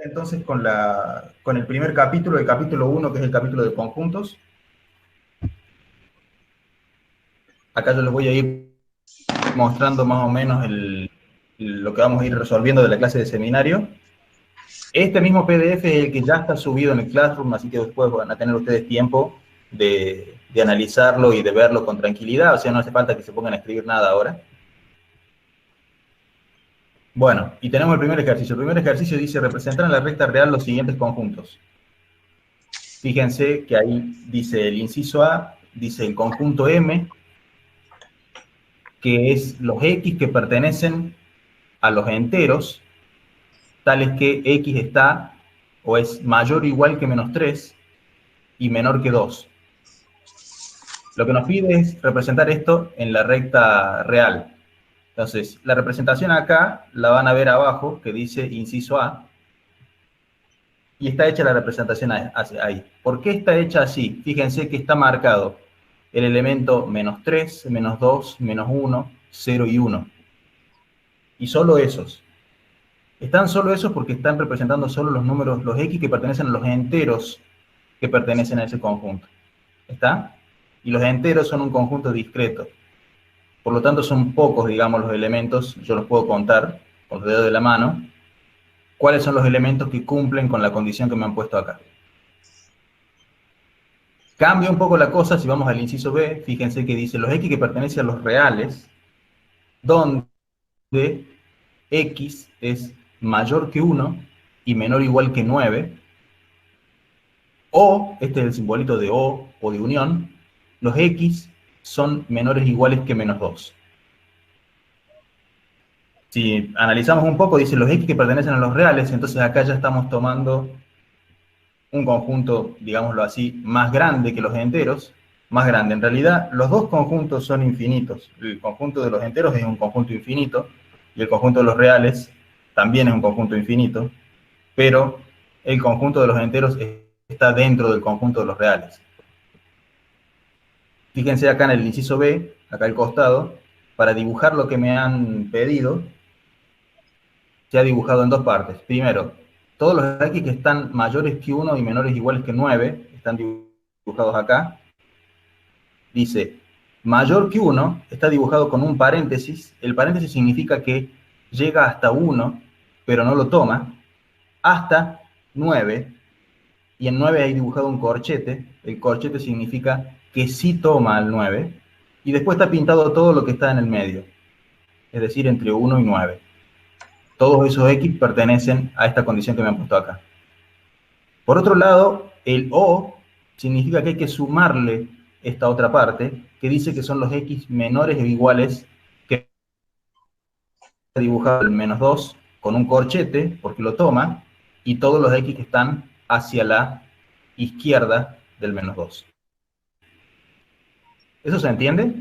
Entonces con el primer capítulo, el capítulo 1, que es el capítulo de conjuntos. Acá yo les voy a ir mostrando más o menos lo que vamos a ir resolviendo de la clase de seminario. Este mismo PDF es el que ya está subido en el Classroom, así que después van a tener ustedes tiempo de analizarlo y de verlo con tranquilidad, o sea, no hace falta que se pongan a escribir nada ahora. Bueno, y tenemos el primer ejercicio. El primer ejercicio dice representar en la recta real los siguientes conjuntos. Fíjense que ahí dice el inciso A, dice el conjunto M, que es los X que pertenecen a los enteros, tales que X está o es mayor o igual que menos 3 y menor que 2. Lo que nos pide es representar esto en la recta real. Entonces, la representación acá la van a ver abajo, que dice inciso A, y está hecha la representación ahí. ¿Por qué está hecha así? Fíjense que está marcado el elemento menos 3, menos 2, menos 1, 0 y 1. Y solo esos. Están solo esos porque están representando solo los números, los X que pertenecen a los enteros que pertenecen a ese conjunto. ¿Está? Y los enteros son un conjunto discreto. Por lo tanto, son pocos, digamos, los elementos, yo los puedo contar con los dedos de la mano, cuáles son los elementos que cumplen con la condición que me han puesto acá. Cambia un poco la cosa si vamos al inciso B, fíjense que dice los X que pertenecen a los reales, donde X es mayor que 1 y menor o igual que 9, o, este es el simbolito de o de unión, los X son menores o iguales que menos 2. Si analizamos un poco, dice los X que pertenecen a los reales, entonces acá ya estamos tomando un conjunto, digámoslo así, más grande que los enteros, más grande. En realidad, los dos conjuntos son infinitos. El conjunto de los enteros es un conjunto infinito, y el conjunto de los reales también es un conjunto infinito, pero el conjunto de los enteros está dentro del conjunto de los reales. Fíjense acá en el inciso B, acá al costado, para dibujar lo que me han pedido, se ha dibujado en dos partes. Primero, todos los X que están mayores que 1 y menores o iguales que 9 están dibujados acá. Dice, mayor que 1 está dibujado con un paréntesis. El paréntesis significa que llega hasta 1, pero no lo toma, hasta 9, y en 9 hay dibujado un corchete. El corchete significa que sí toma al 9, y después está pintado todo lo que está en el medio, es decir, entre 1 y 9. Todos esos X pertenecen a esta condición que me han puesto acá. Por otro lado, el O significa que hay que sumarle esta otra parte, que dice que son los X menores o iguales que está dibujado el menos 2 con un corchete, porque lo toma, y todos los X que están hacia la izquierda del menos 2. ¿Eso se entiende?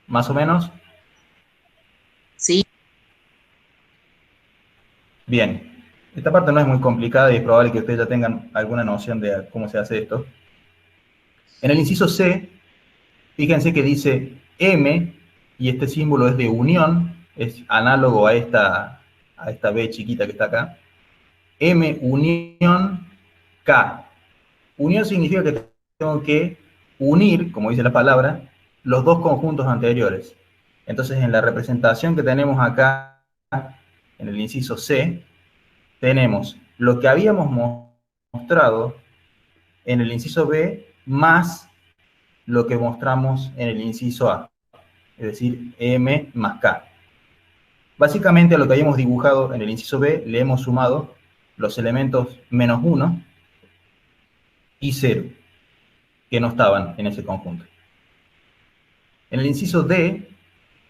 ¿Más o menos? Sí, Bien. Esta parte no es muy complicada y es probable que ustedes ya tengan alguna noción de cómo se hace esto. En el inciso C, fíjense que dice M, y este símbolo es de unión, es análogo a esta B chiquita que está acá. M unión K. Unión significa que tengo que unir, como dice la palabra, los dos conjuntos anteriores. Entonces, en la representación que tenemos acá, en el inciso C, tenemos lo que habíamos mostrado en el inciso B más lo que mostramos en el inciso A, es decir, M más K. Básicamente a lo que habíamos dibujado en el inciso B le hemos sumado los elementos menos 1 y 0, que no estaban en ese conjunto. En el inciso D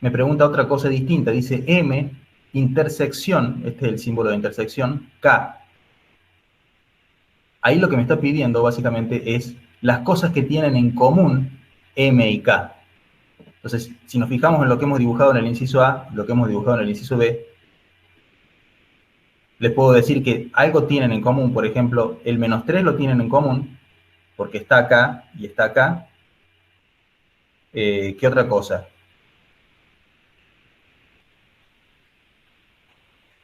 me pregunta otra cosa distinta, dice M intersección, este es el símbolo de intersección, K. Ahí lo que me está pidiendo básicamente es las cosas que tienen en común M y K. Entonces, si nos fijamos en lo que hemos dibujado en el inciso A, lo que hemos dibujado en el inciso B, les puedo decir que algo tienen en común. Por ejemplo, el menos 3 lo tienen en común, porque está acá y está acá. ¿Qué otra cosa?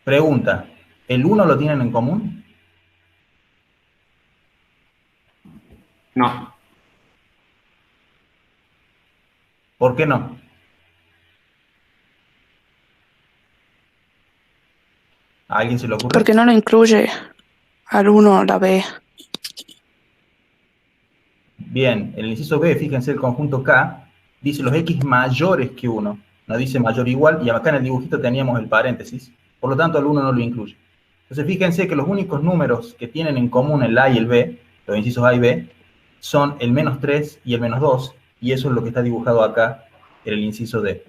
Pregunta, ¿el 1 lo tienen en común? No, ¿Por qué no? ¿A alguien se le ocurre? Porque no lo incluye al 1 la B. Bien, en el inciso B, fíjense el conjunto K, dice los X mayores que 1, no dice mayor o igual, y acá en el dibujito teníamos el paréntesis, por lo tanto el 1 no lo incluye. Entonces fíjense que los únicos números que tienen en común el A y el B, los incisos A y B, son el -3 y el -2, y eso es lo que está dibujado acá en el inciso D.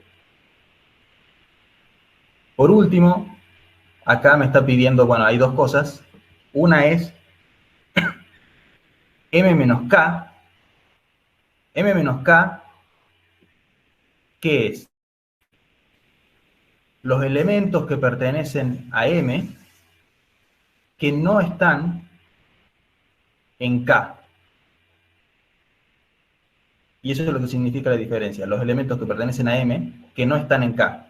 Por último, acá me está pidiendo, bueno, hay dos cosas. Una es M menos K. M menos K, ¿qué es? Los elementos que pertenecen a M que no están en K. Y eso es lo que significa la diferencia. Los elementos que pertenecen a M que no están en K.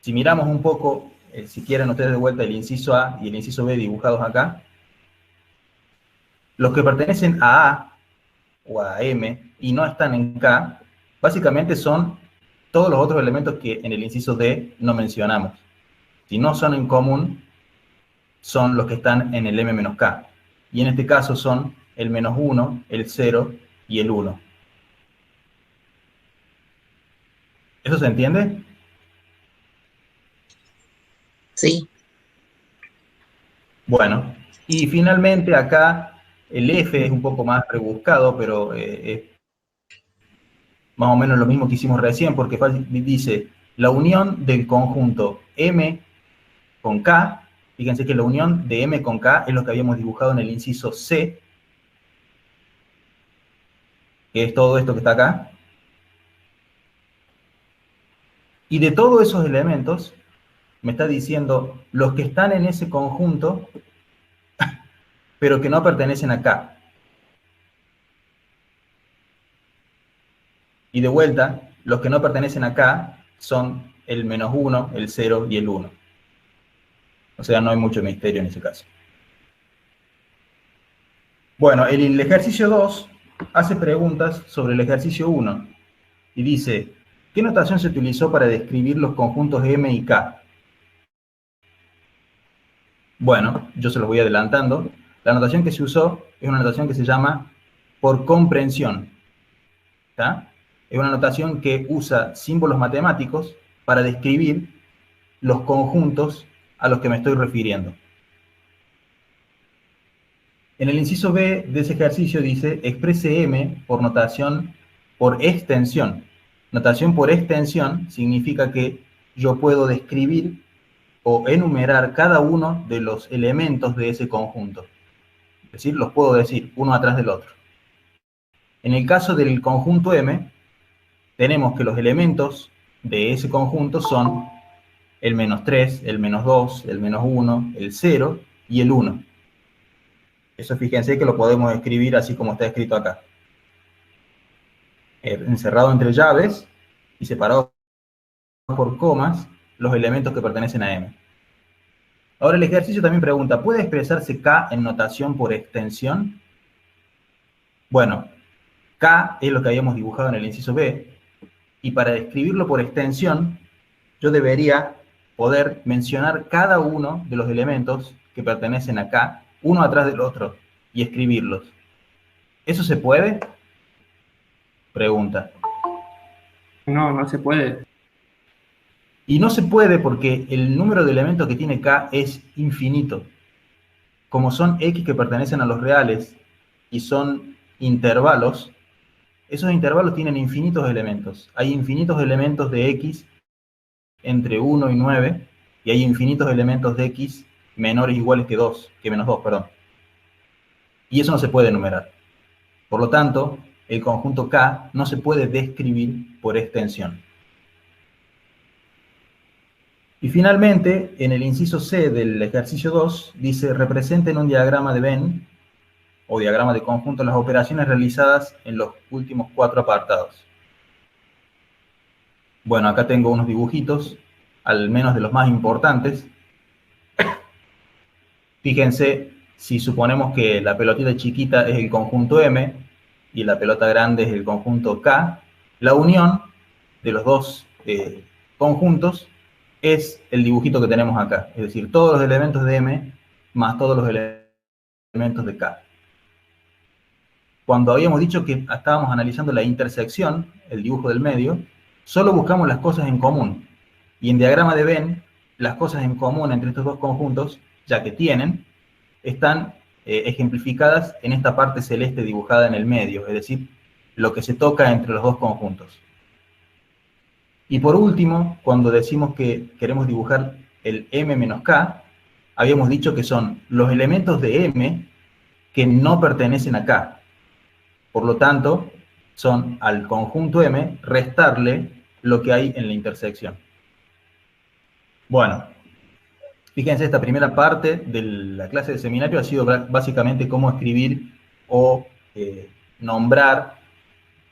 Si miramos un poco, si quieren ustedes de vuelta el inciso A y el inciso B dibujados acá, los que pertenecen a A o a M y no están en K, básicamente son todos los otros elementos que en el inciso D no mencionamos. Si no son en común, son los que están en el M menos K. Y en este caso son el -1, el 0 y el 1. ¿Eso se entiende? Sí. Bueno, y finalmente acá el F es un poco más rebuscado, pero es más o menos lo mismo que hicimos recién, porque dice la unión del conjunto M con K. Fíjense que la unión de M con K es lo que habíamos dibujado en el inciso C, que es todo esto que está acá. Y de todos esos elementos, me está diciendo los que están en ese conjunto, pero que no pertenecen a K. Y de vuelta, los que no pertenecen a K son el -1, el 0 y el 1. O sea, no hay mucho misterio en ese caso. Bueno, el ejercicio 2 hace preguntas sobre el ejercicio 1 y dice, ¿qué notación se utilizó para describir los conjuntos M y K? Bueno, yo se los voy adelantando. La notación que se usó es una notación que se llama por comprensión. ¿Está? Es una notación que usa símbolos matemáticos para describir los conjuntos a los que me estoy refiriendo. En el inciso B de ese ejercicio dice, exprese M por notación por extensión. Notación por extensión significa que yo puedo describir o enumerar cada uno de los elementos de ese conjunto. Es decir, los puedo decir uno atrás del otro. En el caso del conjunto M, tenemos que los elementos de ese conjunto son el -3, el -2, el -1, el 0 y el 1. Eso fíjense que lo podemos escribir así como está escrito acá. Encerrado entre llaves y separado por comas los elementos que pertenecen a M. Ahora el ejercicio también pregunta, ¿puede expresarse K en notación por extensión? Bueno, K es lo que habíamos dibujado en el inciso B, y para describirlo por extensión, yo debería poder mencionar cada uno de los elementos que pertenecen a K, uno atrás del otro, y escribirlos. ¿Eso se puede? Pregunta. no, no se puede. Y no se puede porque el número de elementos que tiene K es infinito. Como son X que pertenecen a los reales y son intervalos, esos intervalos tienen infinitos elementos. Hay infinitos elementos de X entre 1 y 9, y hay infinitos elementos de X menores o iguales que -2, perdón. Y eso no se puede enumerar. Por lo tanto, el conjunto K no se puede describir por extensión. Y finalmente, en el inciso C del ejercicio 2, dice, representen un diagrama de Venn, o diagrama de conjunto, las operaciones realizadas en los últimos 4 apartados. Bueno, acá tengo unos dibujitos, al menos de los más importantes. Fíjense, si suponemos que la pelotita chiquita es el conjunto M y la pelota grande es el conjunto K, la unión de los dos conjuntos es el dibujito que tenemos acá. Es decir, todos los elementos de M más todos los elementos de K. Cuando habíamos dicho que estábamos analizando la intersección, el dibujo del medio, solo buscamos las cosas en común. Y en diagrama de Venn, las cosas en común entre estos dos conjuntos, ya que tienen, están ejemplificadas en esta parte celeste dibujada en el medio, es decir, lo que se toca entre los dos conjuntos. Y por último, cuando decimos que queremos dibujar el M menos K, habíamos dicho que son los elementos de M que no pertenecen a K. Por lo tanto, son al conjunto M restarle lo que hay en la intersección. Bueno, fíjense, esta primera parte de la clase de seminario ha sido básicamente cómo escribir o nombrar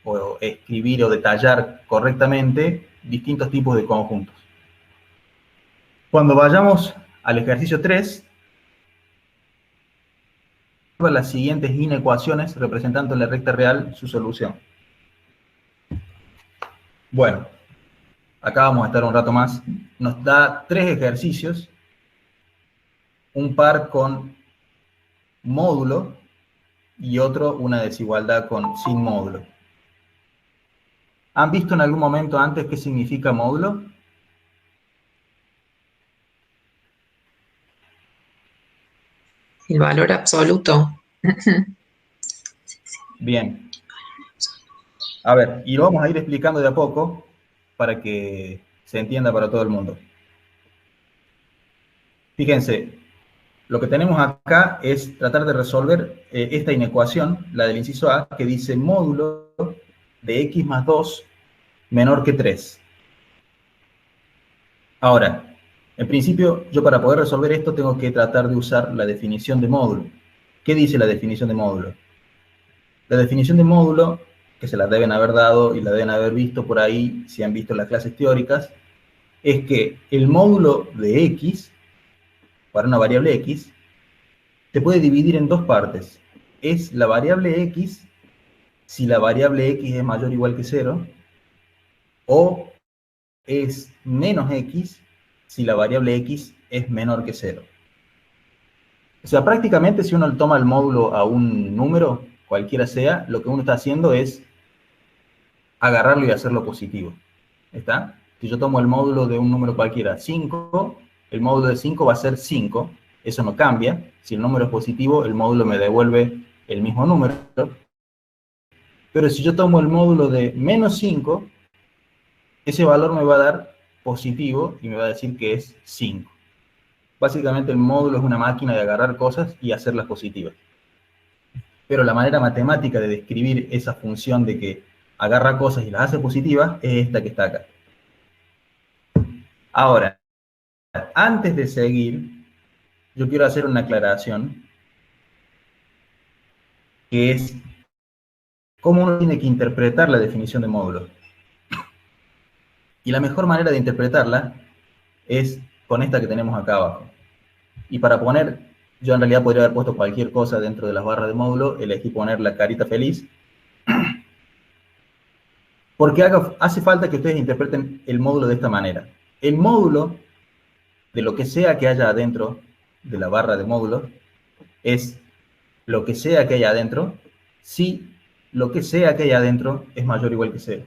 o escribir o detallar correctamente distintos tipos de conjuntos. Cuando vayamos al ejercicio 3, las siguientes inecuaciones representando en la recta real su solución. Bueno, acá vamos a estar un rato más. Nos da 3 ejercicios, un par con módulo y otro una desigualdad sin módulo. ¿Han visto en algún momento antes qué significa módulo? El valor absoluto. Bien. A ver, y lo vamos a ir explicando de a poco para que se entienda para todo el mundo. Fíjense, lo que tenemos acá es tratar de resolver esta inecuación, la del inciso A, que dice módulo de x más 2 menor que 3. Ahora, en principio, yo para poder resolver esto tengo que tratar de usar la definición de módulo. ¿Qué dice la definición de módulo? La definición de módulo, que se la deben haber dado y la deben haber visto por ahí, si han visto las clases teóricas, es que el módulo de x, para una variable x, se puede dividir en dos partes. Es la variable x si la variable x es mayor o igual que 0, o es menos x si la variable x es menor que 0. O sea, prácticamente si uno toma el módulo a un número, cualquiera sea, lo que uno está haciendo es agarrarlo y hacerlo positivo. ¿Está? Si yo tomo el módulo de un número cualquiera, 5, el módulo de 5 va a ser 5, eso no cambia. Si el número es positivo, el módulo me devuelve el mismo número. Pero si yo tomo el módulo de menos 5, ese valor me va a dar positivo y me va a decir que es 5. Básicamente el módulo es una máquina de agarrar cosas y hacerlas positivas. Pero la manera matemática de describir esa función de que agarra cosas y las hace positivas es esta que está acá. Ahora, antes de seguir, yo quiero hacer una aclaración, que es cómo uno tiene que interpretar la definición de módulo. Y la mejor manera de interpretarla es con esta que tenemos acá abajo. Y para poner, yo en realidad podría haber puesto cualquier cosa dentro de las barras de módulo, elegí poner la carita feliz, porque hace falta que ustedes interpreten el módulo de esta manera. El módulo de lo que sea que haya adentro de la barra de módulo es lo que sea que haya adentro, si lo que sea que haya adentro es mayor o igual que 0.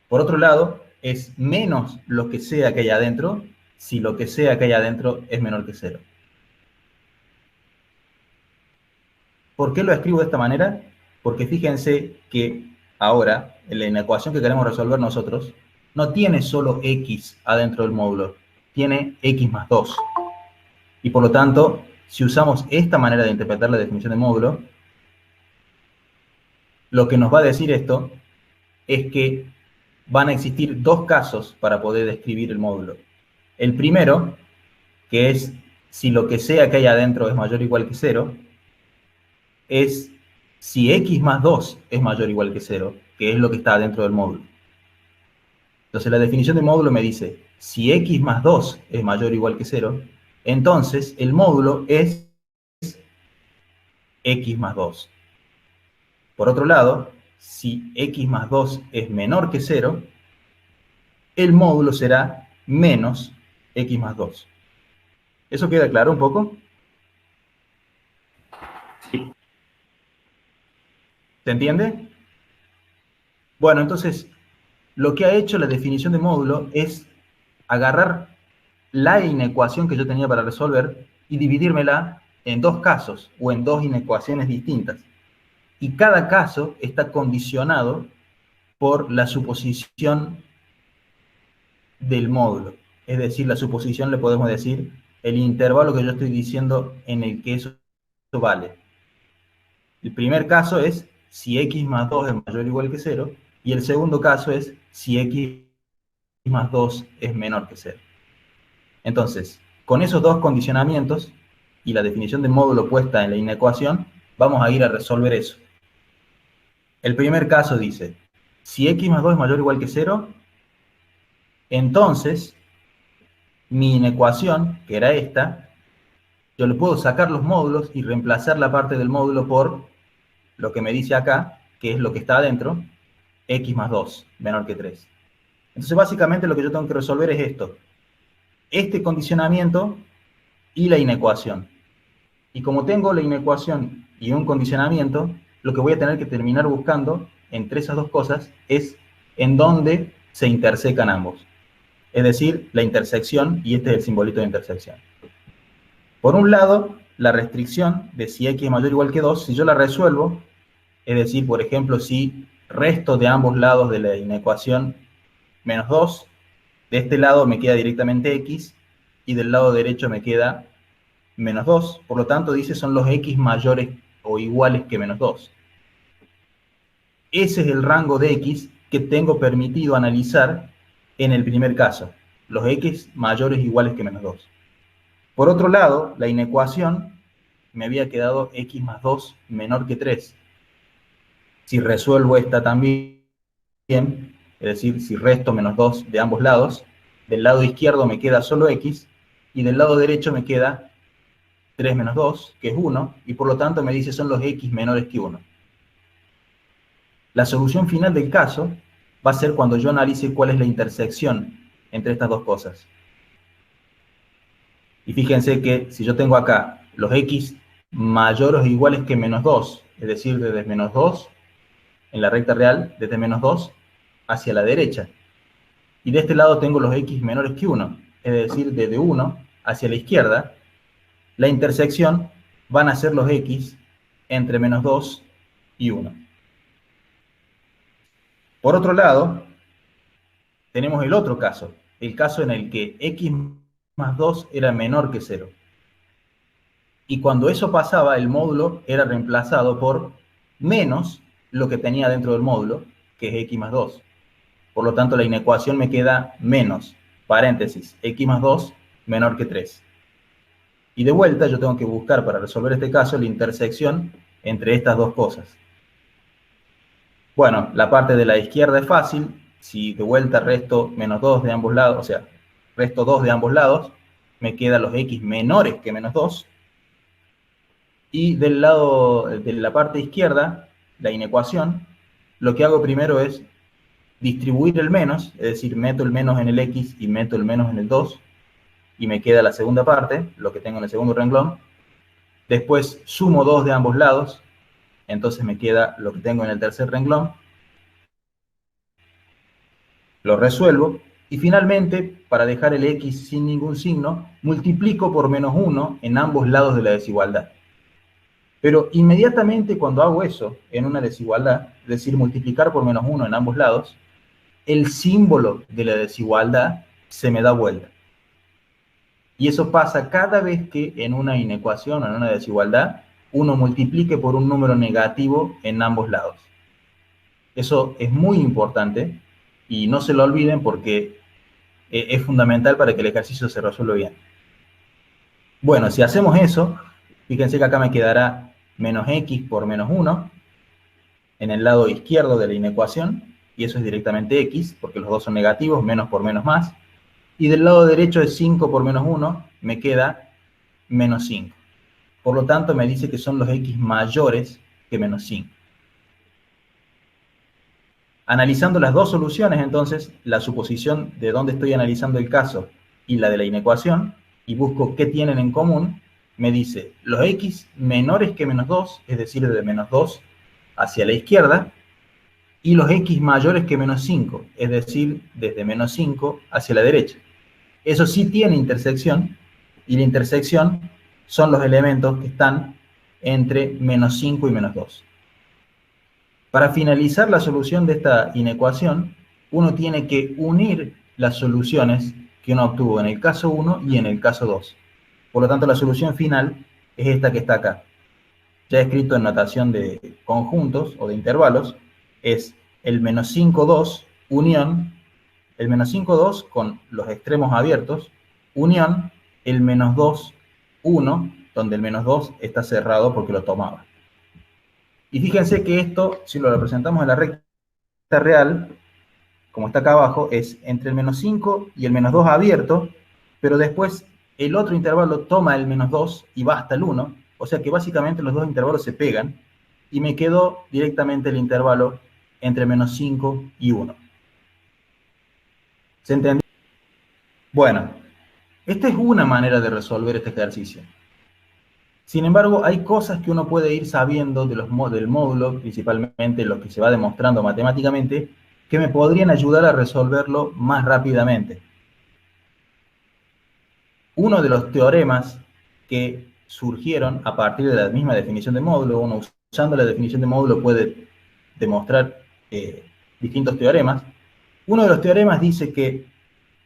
Por otro lado, es menos lo que sea que haya adentro, si lo que sea que haya adentro es menor que 0. ¿Por qué lo escribo de esta manera? Porque fíjense que ahora, en la ecuación que queremos resolver nosotros, no tiene solo x adentro del módulo, tiene x más 2. Y por lo tanto, si usamos esta manera de interpretar la definición de módulo, lo que nos va a decir esto es que van a existir dos casos para poder describir el módulo. El primero, que es si lo que sea que hay adentro es mayor o igual que 0, es si x más 2 es mayor o igual que 0, que es lo que está adentro del módulo. Entonces la definición de módulo me dice, si x más 2 es mayor o igual que 0, entonces el módulo es x más 2. Por otro lado, si x más 2 es menor que 0, el módulo será menos x más 2. ¿Eso queda claro un poco? Sí. ¿Se entiende? Bueno, entonces, lo que ha hecho la definición de módulo es agarrar la inecuación que yo tenía para resolver y dividírmela en dos casos o en dos inecuaciones distintas. Y cada caso está condicionado por la suposición del módulo. Es decir, la suposición le podemos decir el intervalo que yo estoy diciendo en el que eso vale. El primer caso es si x más 2 es mayor o igual que 0, y el segundo caso es si x más 2 es menor que 0. Entonces, con esos dos condicionamientos y la definición de módulo puesta en la inecuación, vamos a ir a resolver eso. El primer caso dice, si x más 2 es mayor o igual que 0, entonces mi inecuación, que era esta, yo le puedo sacar los módulos y reemplazar la parte del módulo por lo que me dice acá, que es lo que está adentro, x más 2, menor que 3. Entonces, básicamente lo que yo tengo que resolver es esto. Este condicionamiento y la inecuación. Y como tengo la inecuación y un condicionamiento, lo que voy a tener que terminar buscando entre esas dos cosas es en dónde se intersecan ambos. Es decir, la intersección, y este es el simbolito de intersección. Por un lado, la restricción de si x es mayor o igual que 2, si yo la resuelvo, es decir, por ejemplo, si resto de ambos lados de la inecuación menos 2, de este lado me queda directamente x, y del lado derecho me queda menos 2, por lo tanto dice son los x mayores o iguales que menos 2. Ese es el rango de x que tengo permitido analizar en el primer caso, los x mayores o iguales que menos 2. Por otro lado, la inecuación me había quedado x más 2 menor que 3. Si resuelvo esta también, es decir, si resto menos 2 de ambos lados, del lado izquierdo me queda solo x, y del lado derecho me queda 3 menos 2, que es 1, y por lo tanto me dice son los x menores que 1. La solución final del caso va a ser cuando yo analice cuál es la intersección entre estas dos cosas. Y fíjense que si yo tengo acá los x mayores o iguales que menos 2, es decir, desde menos 2, en la recta real, desde menos 2 hacia la derecha. Y de este lado tengo los x menores que 1, es decir, desde 1 hacia la izquierda, la intersección van a ser los x entre menos 2 y 1. Por otro lado, tenemos el otro caso, el caso en el que x más 2 era menor que 0. Y cuando eso pasaba, el módulo era reemplazado por menos lo que tenía dentro del módulo, que es x más 2. Por lo tanto, la inecuación me queda menos, paréntesis, x más 2 menor que 3. Y de vuelta yo tengo que buscar para resolver este caso la intersección entre estas dos cosas. Bueno, la parte de la izquierda es fácil. Si de vuelta resto menos 2 de ambos lados, o sea, resto 2 de ambos lados, me quedan los x menores que menos 2. Y del lado de la parte izquierda, la inecuación, lo que hago primero es distribuir el menos, es decir, meto el menos en el x y meto el menos en el 2, y me queda la segunda parte, lo que tengo en el segundo renglón. Después sumo 2 de ambos lados, entonces me queda lo que tengo en el tercer renglón. Lo resuelvo, y finalmente, para dejar el x sin ningún signo, multiplico por menos 1 en ambos lados de la desigualdad. Pero inmediatamente cuando hago eso en una desigualdad, es decir, multiplicar por menos 1 en ambos lados, el símbolo de la desigualdad se me da vuelta. Y eso pasa cada vez que en una inecuación o en una desigualdad uno multiplique por un número negativo en ambos lados. Eso es muy importante y no se lo olviden porque es fundamental para que el ejercicio se resuelva bien. Bueno, si hacemos eso, fíjense que acá me quedará menos x por menos 1 en el lado izquierdo de la inecuación, y eso es directamente x, porque los dos son negativos, menos por menos más. Y del lado derecho es 5 por menos 1, me queda menos 5. Por lo tanto, me dice que son los x mayores que menos 5. Analizando las dos soluciones, entonces, la suposición de dónde estoy analizando el caso y la de la inecuación, y busco qué tienen en común, me dice los x menores que menos 2, es decir, de menos 2 hacia la izquierda, y los x mayores que menos 5, es decir, desde menos 5 hacia la derecha. Eso sí tiene intersección, y la intersección son los elementos que están entre menos 5 y menos 2. Para finalizar la solución de esta inecuación, uno tiene que unir las soluciones que uno obtuvo en el caso 1 y en el caso 2. Por lo tanto, la solución final es esta que está acá. Ya escrito en notación de conjuntos o de intervalos, es el menos 5, 2, unión, el menos 5, 2 con los extremos abiertos, unión, el menos 2, 1, donde el menos 2 está cerrado porque lo tomaba. Y fíjense que esto, si lo representamos en la recta real, como está acá abajo, es entre el menos 5 y el menos 2 abierto, pero después el otro intervalo toma el menos 2 y va hasta el 1, o sea que básicamente los dos intervalos se pegan, y me quedó directamente el intervalo entre menos 5 y 1. ¿Se entendió? Bueno, esta es una manera de resolver este ejercicio. Sin embargo, hay cosas que uno puede ir sabiendo del módulo, principalmente lo que se va demostrando matemáticamente, que me podrían ayudar a resolverlo más rápidamente. Uno de los teoremas que surgieron a partir de la misma definición de módulo, uno usando la definición de módulo puede demostrar distintos teoremas. Uno de los teoremas dice que,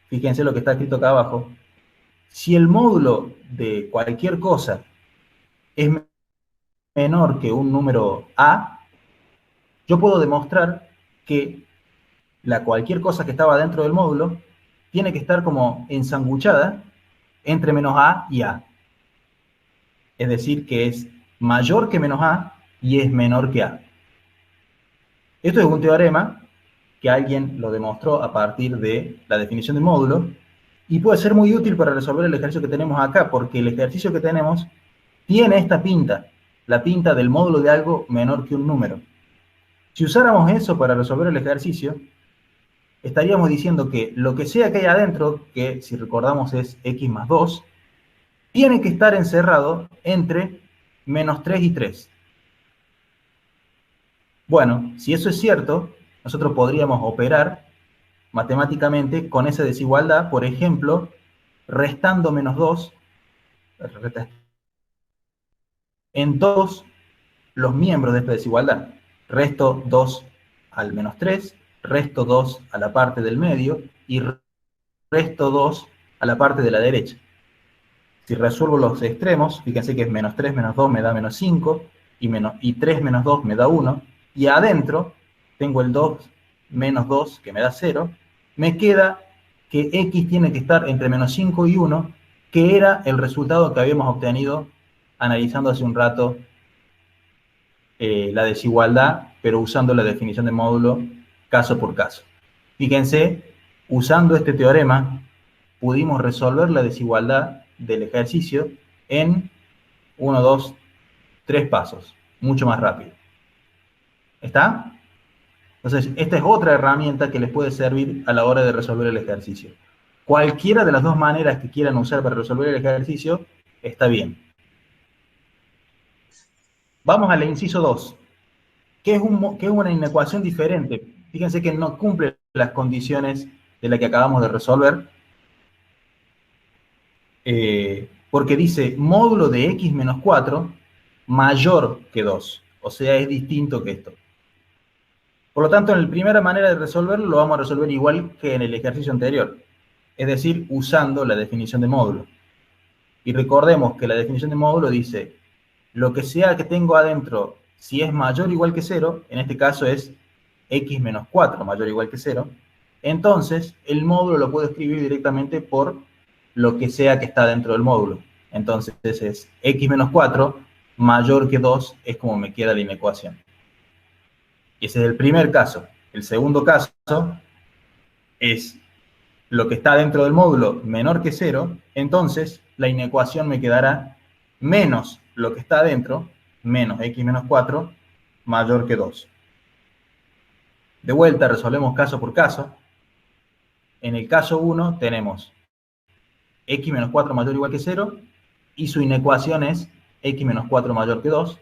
fíjense lo que está escrito acá abajo, si el módulo de cualquier cosa es menor que un número A, yo puedo demostrar que cualquier cosa que estaba dentro del módulo tiene que estar como ensanguchada entre menos A y A. Es decir, que es mayor que menos A y es menor que A. Esto es un teorema que alguien lo demostró a partir de la definición de módulo y puede ser muy útil para resolver el ejercicio que tenemos acá, porque el ejercicio que tenemos tiene esta pinta, la pinta del módulo de algo menor que un número. Si usáramos eso para resolver el ejercicio, estaríamos diciendo que lo que sea que hay adentro, que si recordamos es x más 2, tiene que estar encerrado entre menos 3 y 3. Bueno, si eso es cierto, nosotros podríamos operar matemáticamente con esa desigualdad, por ejemplo, restando menos 2 en todos los miembros de esta desigualdad. Resto 2 al menos 3, resto 2 a la parte del medio y resto 2 a la parte de la derecha. Si resuelvo los extremos, fíjense que es menos 3 menos 2 me da menos 5, y 3 menos 2 me da 1, y adentro tengo el 2 menos 2 que me da 0, me queda que x tiene que estar entre menos 5 y 1, que era el resultado que habíamos obtenido analizando hace un rato la desigualdad, pero usando la definición de módulo caso por caso. Fíjense, usando este teorema, pudimos resolver la desigualdad del ejercicio en 1, 2, 3 pasos, mucho más rápido. ¿Está? Entonces, esta es otra herramienta que les puede servir a la hora de resolver el ejercicio. Cualquiera de las dos maneras que quieran usar para resolver el ejercicio, está bien. Vamos al inciso 2, que es una inecuación diferente. Fíjense que no cumple las condiciones de la que acabamos de resolver, porque dice módulo de x menos 4 mayor que 2, o sea, es distinto que esto. Por lo tanto, en la primera manera de resolverlo, lo vamos a resolver igual que en el ejercicio anterior, es decir, usando la definición de módulo. Y recordemos que la definición de módulo dice, lo que sea que tengo adentro, si es mayor o igual que 0, en este caso es x menos 4 mayor o igual que 0, entonces el módulo lo puedo escribir directamente por lo que sea que está dentro del módulo. Entonces es x menos 4 mayor que 2, es como me queda la inecuación. Y ese es el primer caso. El segundo caso es lo que está dentro del módulo menor que 0, entonces la inecuación me quedará menos lo que está adentro, menos x menos 4, mayor que 2. De vuelta, resolvemos caso por caso. En el caso 1 tenemos x menos 4 mayor o igual que 0, y su inecuación es x menos 4 mayor que 2,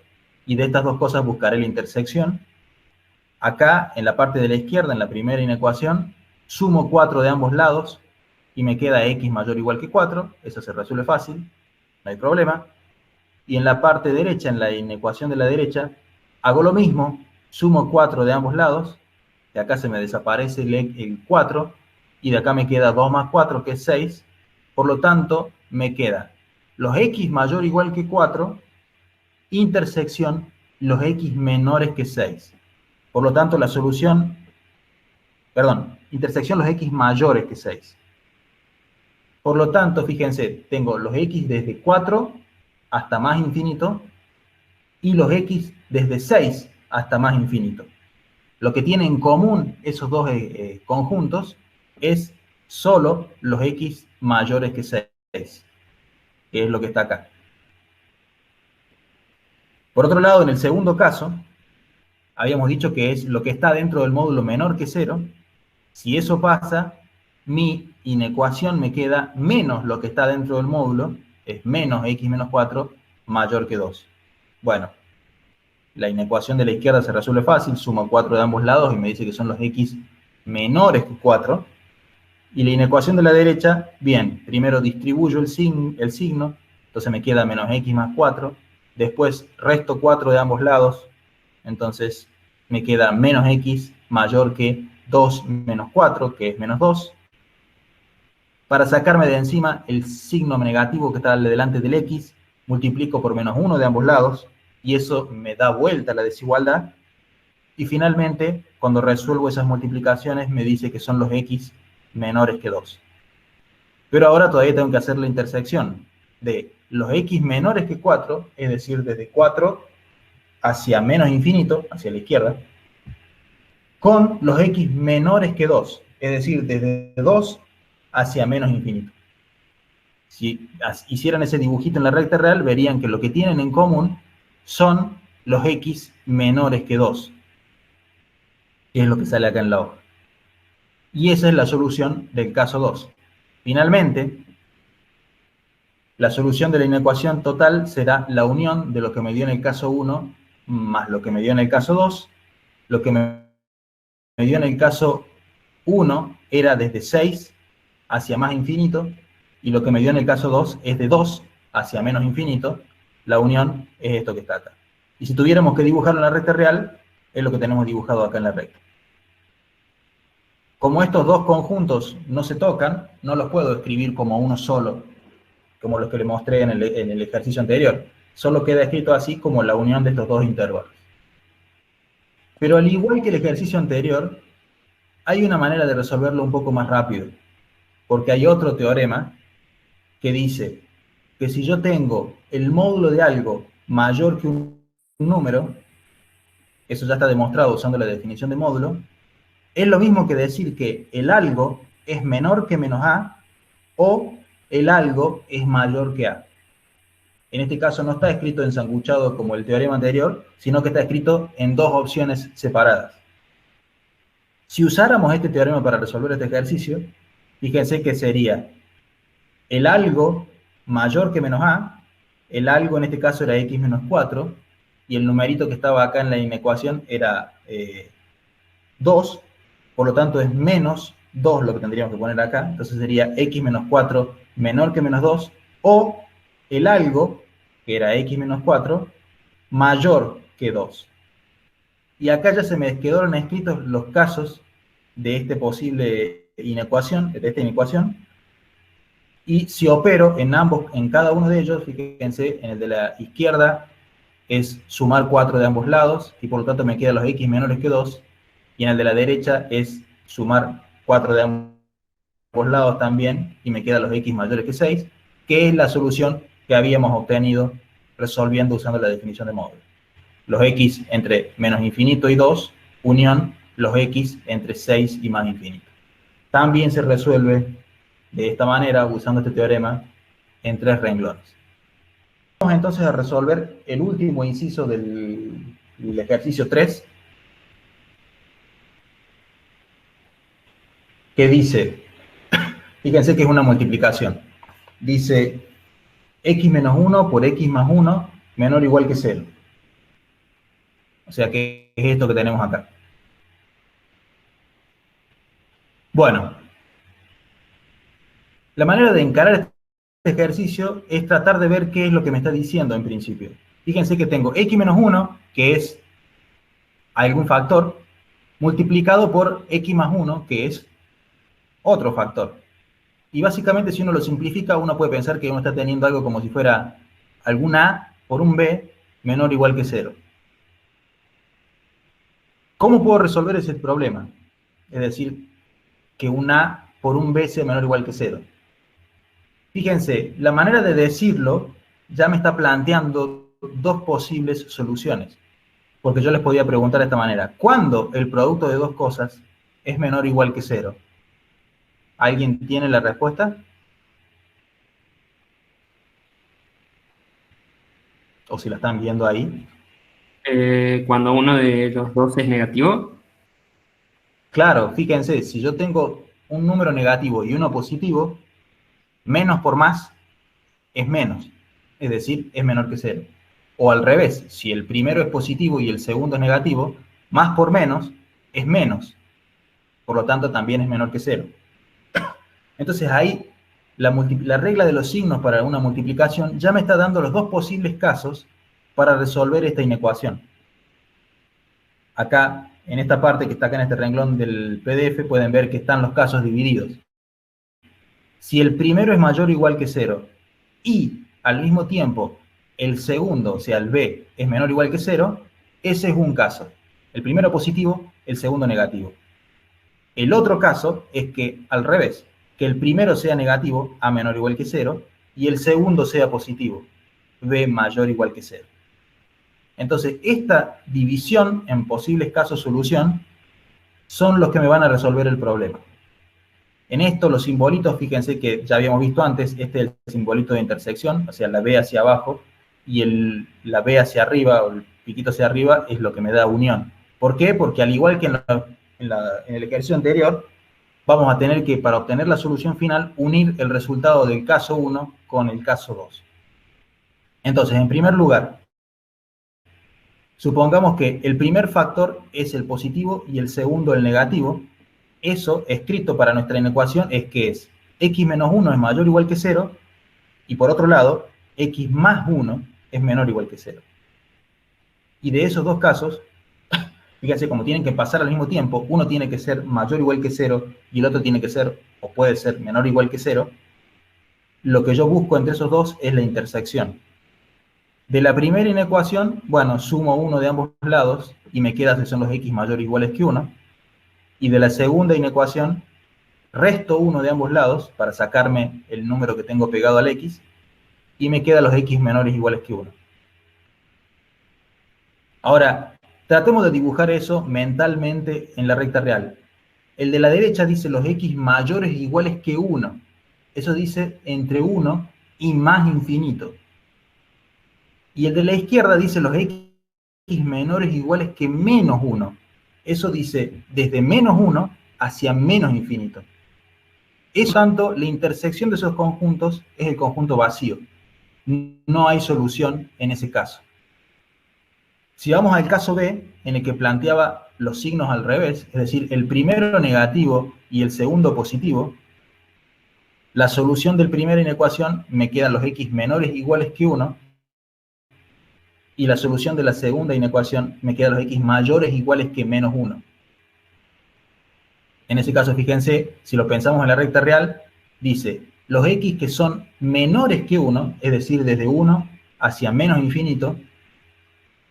y de estas dos cosas buscaré la intersección. Acá, en la parte de la izquierda, en la primera inecuación, sumo 4 de ambos lados, y me queda x mayor o igual que 4, eso se resuelve fácil, no hay problema. Y en la parte derecha, en la inecuación de la derecha, hago lo mismo, sumo 4 de ambos lados, de acá se me desaparece el 4, y de acá me queda 2 más 4, que es 6, por lo tanto, me queda los x mayor o igual que 4, intersección los x menores que 6. Por lo tanto, la solución, intersección los x mayores que 6. Por lo tanto, fíjense, tengo los x desde 4 hasta más infinito y los x desde 6 hasta más infinito. Lo que tienen en común esos dos conjuntos es solo los x mayores que 6, que es lo que está acá. Por otro lado, en el segundo caso, habíamos dicho que es lo que está dentro del módulo menor que 0. Si eso pasa, mi inecuación me queda menos lo que está dentro del módulo, es menos x menos 4 mayor que 2. Bueno, la inecuación de la izquierda se resuelve fácil, sumo 4 de ambos lados y me dice que son los x menores que 4. Y la inecuación de la derecha, bien, primero distribuyo el signo, entonces me queda menos x más 4, después resto 4 de ambos lados, entonces me queda menos x mayor que 2 menos 4, que es menos 2. Para sacarme de encima el signo negativo que está delante del x, multiplico por menos 1 de ambos lados, y eso me da vuelta la desigualdad. Y finalmente, cuando resuelvo esas multiplicaciones, me dice que son los x menores que 2. Pero ahora todavía tengo que hacer la intersección de los x menores que 4, es decir, desde 4 hacia menos infinito, hacia la izquierda, con los x menores que 2, es decir, desde 2 hacia menos infinito. Si hicieran ese dibujito en la recta real, verían que lo que tienen en común son los x menores que 2, que es lo que sale acá en la hoja. Y esa es la solución del caso 2. Finalmente, la solución de la inecuación total será la unión de lo que me dio en el caso 1 más lo que me dio en el caso 2. Lo que me dio en el caso 1 era desde 6 hacia más infinito, y lo que me dio en el caso 2 es de 2 hacia menos infinito. La unión es esto que está acá. Y si tuviéramos que dibujarlo en la recta real, es lo que tenemos dibujado acá en la recta. Como estos dos conjuntos no se tocan, no los puedo escribir como uno solo, como los que le mostré en el ejercicio anterior. Solo queda escrito así como la unión de estos dos intervalos. Pero al igual que el ejercicio anterior, hay una manera de resolverlo un poco más rápido, porque hay otro teorema que dice que si yo tengo el módulo de algo mayor que un número, eso ya está demostrado usando la definición de módulo, es lo mismo que decir que el algo es menor que menos a, o el algo es mayor que a. En este caso no está escrito ensanguchado como el teorema anterior, sino que está escrito en dos opciones separadas. Si usáramos este teorema para resolver este ejercicio, fíjense que sería el algo mayor que menos a, el algo en este caso era x menos 4, y el numerito que estaba acá en la inecuación era 2, por lo tanto es menos 2 lo que tendríamos que poner acá, entonces sería x menos 4 menor que menos 2, o el algo, que era x menos 4, mayor que 2. Y acá ya se me quedaron escritos los casos de esta posible inecuación, y si opero en cada uno de ellos, fíjense, en el de la izquierda es sumar 4 de ambos lados, y por lo tanto me quedan los x menores que 2, y en el de la derecha es sumar 4 de ambos lados también, y me quedan los x mayores que 6, que es la solución que habíamos obtenido resolviendo usando la definición de módulo. Los x entre menos infinito y 2, unión los x entre 6 y más infinito. También se resuelve de esta manera, usando este teorema, en 3 renglones. Vamos entonces a resolver el último inciso del ejercicio 3, que dice, fíjense que es una multiplicación, dice x menos 1 por x más 1 menor o igual que 0. O sea que es esto que tenemos acá. Bueno, la manera de encarar este ejercicio es tratar de ver qué es lo que me está diciendo en principio. Fíjense que tengo x menos 1, que es algún factor, multiplicado por x más 1, que es otro factor. Y básicamente, si uno lo simplifica, uno puede pensar que uno está teniendo algo como si fuera algún a por un b menor o igual que 0. ¿Cómo puedo resolver ese problema? Es decir, que un a por un b sea menor o igual que 0. Fíjense, la manera de decirlo ya me está planteando dos posibles soluciones. Porque yo les podía preguntar de esta manera: ¿cuándo el producto de dos cosas es menor o igual que 0? ¿Alguien tiene la respuesta? ¿O si la están viendo ahí? Cuando uno de los dos es negativo. Claro, fíjense, si yo tengo un número negativo y uno positivo, menos por más es menos, es decir, es menor que 0. O al revés, si el primero es positivo y el segundo es negativo, más por menos es menos, por lo tanto también es menor que 0. Entonces ahí la regla de los signos para una multiplicación ya me está dando los dos posibles casos para resolver esta inecuación. Acá, en esta parte que está acá en este renglón del PDF, pueden ver que están los casos divididos. Si el primero es mayor o igual que 0 y al mismo tiempo el segundo, o sea el b, es menor o igual que 0, ese es un caso. El primero positivo, el segundo negativo. El otro caso es que al revés, que el primero sea negativo, a menor o igual que 0, y el segundo sea positivo, b mayor o igual que 0. Entonces, esta división en posibles casos solución son los que me van a resolver el problema. En esto, los simbolitos, fíjense que ya habíamos visto antes, este es el simbolito de intersección, o sea, la B hacia abajo, y la B hacia arriba, o el piquito hacia arriba, es lo que me da unión. ¿Por qué? Porque al igual que en el ejercicio anterior, vamos a tener que, para obtener la solución final, unir el resultado del caso 1 con el caso 2. Entonces, en primer lugar, supongamos que el primer factor es el positivo y el segundo el negativo. Eso, escrito para nuestra inecuación, es que es x menos 1 es mayor o igual que 0, y por otro lado, x más 1 es menor o igual que 0. Y de esos dos casos, fíjense, como tienen que pasar al mismo tiempo, uno tiene que ser mayor o igual que 0, y el otro tiene que ser, o puede ser, menor o igual que 0, lo que yo busco entre esos dos es la intersección. De la primera inecuación, bueno, sumo 1 de ambos lados, y me queda si son los x mayores o iguales que 1, y de la segunda inecuación, resto 1 de ambos lados para sacarme el número que tengo pegado al x, y me quedan los x menores o iguales que 1. Ahora, tratemos de dibujar eso mentalmente en la recta real. El de la derecha dice los x mayores o iguales que 1. Eso dice entre 1 y más infinito. Y el de la izquierda dice los x menores o iguales que menos 1. Eso dice desde menos 1 hacia menos infinito. Eso tanto, la intersección de esos conjuntos es el conjunto vacío. No hay solución en ese caso. Si vamos al caso B, en el que planteaba los signos al revés, es decir, el primero negativo y el segundo positivo, la solución del primera inecuación me quedan los x menores o iguales que 1, y la solución de la segunda inecuación me quedan los x mayores o iguales que menos 1. En ese caso, fíjense, si lo pensamos en la recta real, dice los x que son menores que 1, es decir, desde 1 hacia menos infinito,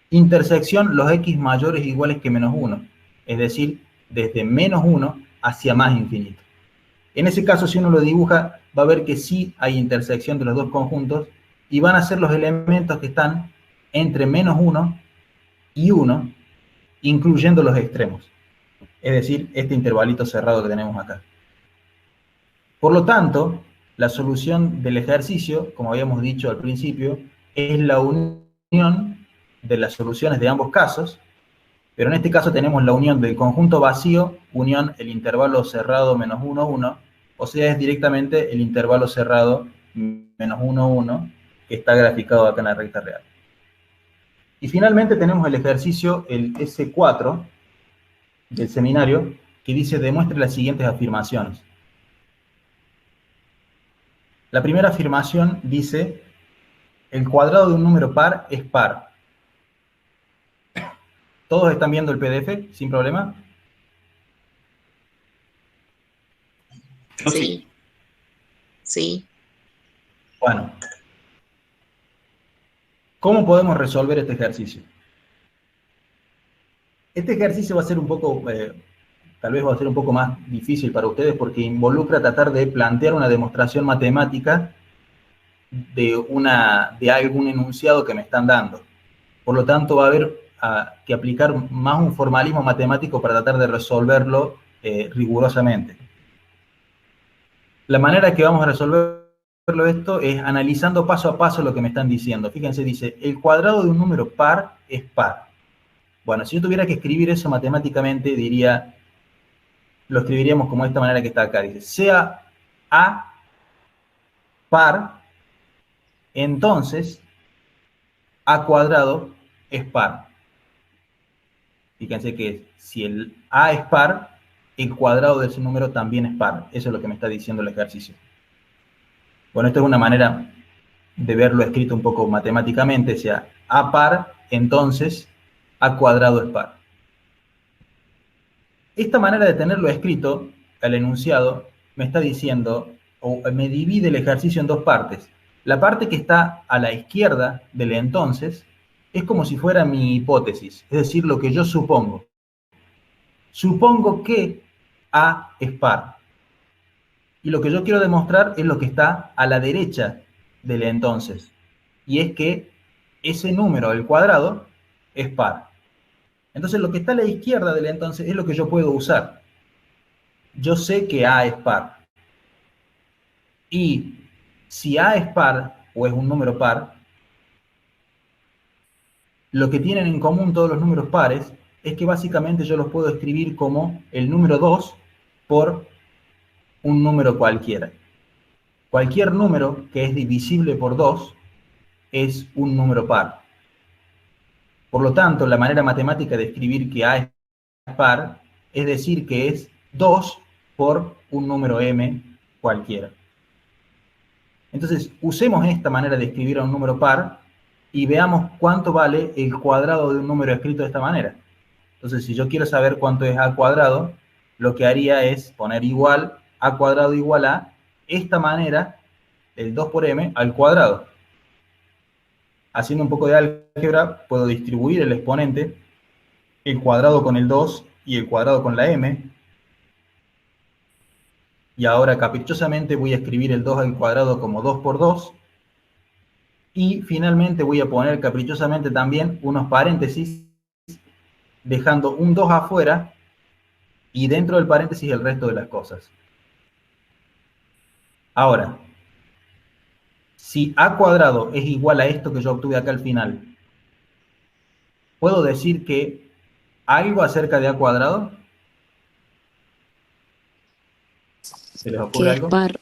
intersección los x mayores o iguales que menos 1, es decir, desde menos 1 hacia más infinito. En ese caso, si uno lo dibuja, va a ver que sí hay intersección de los dos conjuntos, y van a ser los elementos que están entre menos 1 y 1, incluyendo los extremos. es decir, este intervalito cerrado que tenemos acá. Por lo tanto, la solución del ejercicio, como habíamos dicho al principio, es la unión de las soluciones de ambos casos, pero en este caso tenemos la unión del conjunto vacío, unión el intervalo cerrado menos 1, 1, o sea, es directamente el intervalo cerrado menos 1, 1, que está graficado acá en la recta real. Y finalmente tenemos el ejercicio, el S4 del seminario, que dice: demuestre las siguientes afirmaciones. La primera afirmación dice: el cuadrado de un número par es par. ¿Todos están viendo el PDF sin problema? Yo sí. Sí. Bueno, ¿cómo podemos resolver este ejercicio? Este ejercicio va a ser un poco, tal vez va a ser un poco más difícil para ustedes porque involucra tratar de plantear una demostración matemática de algún enunciado que me están dando. Por lo tanto, va a haber que aplicar más un formalismo matemático para tratar de resolverlo rigurosamente. La manera que vamos a resolverlo esto es analizando paso a paso lo que me están diciendo. Fíjense, dice, el cuadrado de un número par es par. Bueno, si yo tuviera que escribir eso matemáticamente, lo escribiríamos como esta manera que está acá. Dice, sea A par, entonces A cuadrado es par. Fíjense que si el A es par, el cuadrado de ese número también es par. Eso es lo que me está diciendo el ejercicio. Bueno, esto es una manera de verlo escrito un poco matemáticamente. O sea, A par, entonces A cuadrado es par. Esta manera de tenerlo escrito, el enunciado, me está diciendo, o me divide el ejercicio en dos partes. La parte que está a la izquierda del entonces es como si fuera mi hipótesis, es decir, lo que yo supongo. Supongo que A es par. Y lo que yo quiero demostrar es lo que está a la derecha del entonces. Y es que ese número, el cuadrado, es par. Entonces lo que está a la izquierda del entonces es lo que yo puedo usar. Yo sé que A es par. Y si A es par, o es un número par, lo que tienen en común todos los números pares es que básicamente yo los puedo escribir como el número 2 por un número cualquiera. Cualquier número que es divisible por 2 es un número par. Por lo tanto, la manera matemática de escribir que A es par es decir que es 2 por un número m cualquiera. Entonces, usemos esta manera de escribir a un número par y veamos cuánto vale el cuadrado de un número escrito de esta manera. Entonces, si yo quiero saber cuánto es a cuadrado, lo que haría es poner igual, a cuadrado igual a esta manera, el 2 por m al cuadrado. Haciendo un poco de álgebra, puedo distribuir el exponente, el cuadrado con el 2 y el cuadrado con la m. Y ahora caprichosamente voy a escribir el 2 al cuadrado como 2 por 2. Y finalmente voy a poner caprichosamente también unos paréntesis, dejando un 2 afuera y dentro del paréntesis el resto de las cosas. Ahora, si a cuadrado es igual a esto que yo obtuve acá al final, ¿puedo decir que algo acerca de a cuadrado? ¿Se les ocurre Que es algo? par,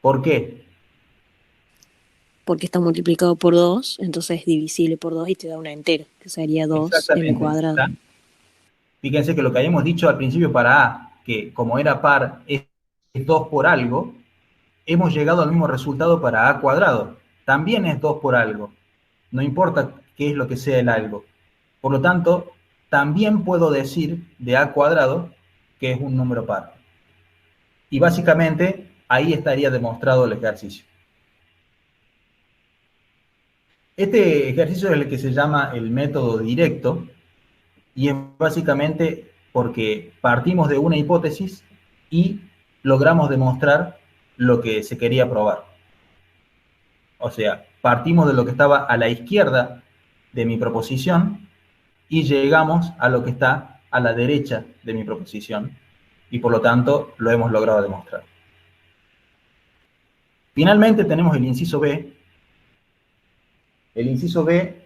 ¿Por qué? porque está multiplicado por 2, entonces es divisible por 2 y te da una entera, que sería 2m Exactamente. cuadrado. ¿Está? Fíjense que lo que habíamos dicho al principio para A, que como era par es 2 por algo, hemos llegado al mismo resultado para A cuadrado. También es 2 por algo. No importa qué es lo que sea el algo. Por lo tanto, también puedo decir de A cuadrado que es un número par. Y básicamente ahí estaría demostrado el ejercicio. Este ejercicio es el que se llama el método directo y es básicamente porque partimos de una hipótesis y logramos demostrar lo que se quería probar. O sea, partimos de lo que estaba a la izquierda de mi proposición y llegamos a lo que está a la derecha de mi proposición y por lo tanto lo hemos logrado demostrar. Finalmente tenemos el inciso B. El inciso B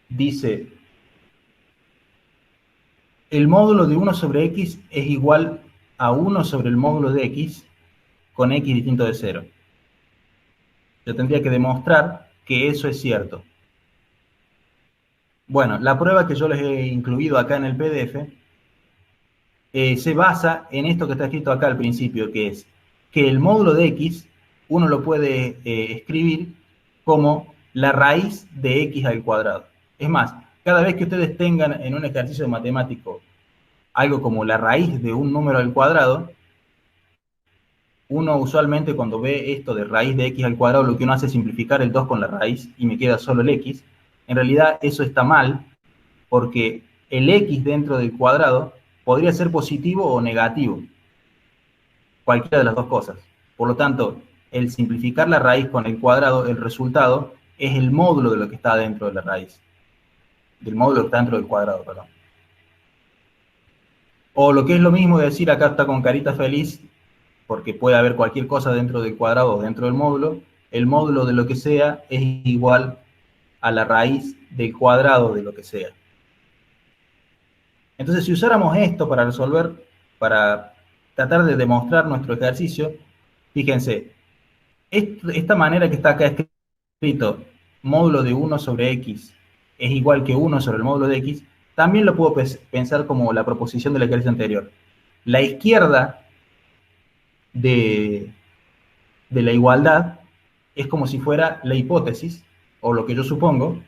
dice: el módulo de 1 sobre x es igual a 1 sobre el módulo de x con x distinto de 0. Yo tendría que demostrar que eso es cierto. Bueno, la prueba que yo les he incluido acá en el PDF se basa en esto que está escrito acá al principio, que es que el módulo de x uno lo puede escribir como la raíz de x al cuadrado. Es más, cada vez que ustedes tengan en un ejercicio matemático algo como la raíz de un número al cuadrado, uno usualmente cuando ve esto de raíz de x al cuadrado, lo que uno hace es simplificar el 2 con la raíz y me queda solo el x. En realidad eso está mal, porque el x dentro del cuadrado podría ser positivo o negativo, cualquiera de las dos cosas. Por lo tanto, el simplificar la raíz con el cuadrado, el resultado es el módulo de lo que está dentro de la raíz, del módulo que está dentro del cuadrado, perdón. O lo que es lo mismo de decir, acá está con carita feliz, porque puede haber cualquier cosa dentro del cuadrado o dentro del módulo, el módulo de lo que sea es igual a la raíz del cuadrado de lo que sea. Entonces, si usáramos esto para resolver, para tratar de demostrar nuestro ejercicio, fíjense, esta manera que está acá escrito, módulo de 1 sobre x es igual que 1 sobre el módulo de x, también lo puedo pensar como la proposición del ejercicio anterior. La izquierda de la igualdad es como si fuera la hipótesis, o lo que yo supongo,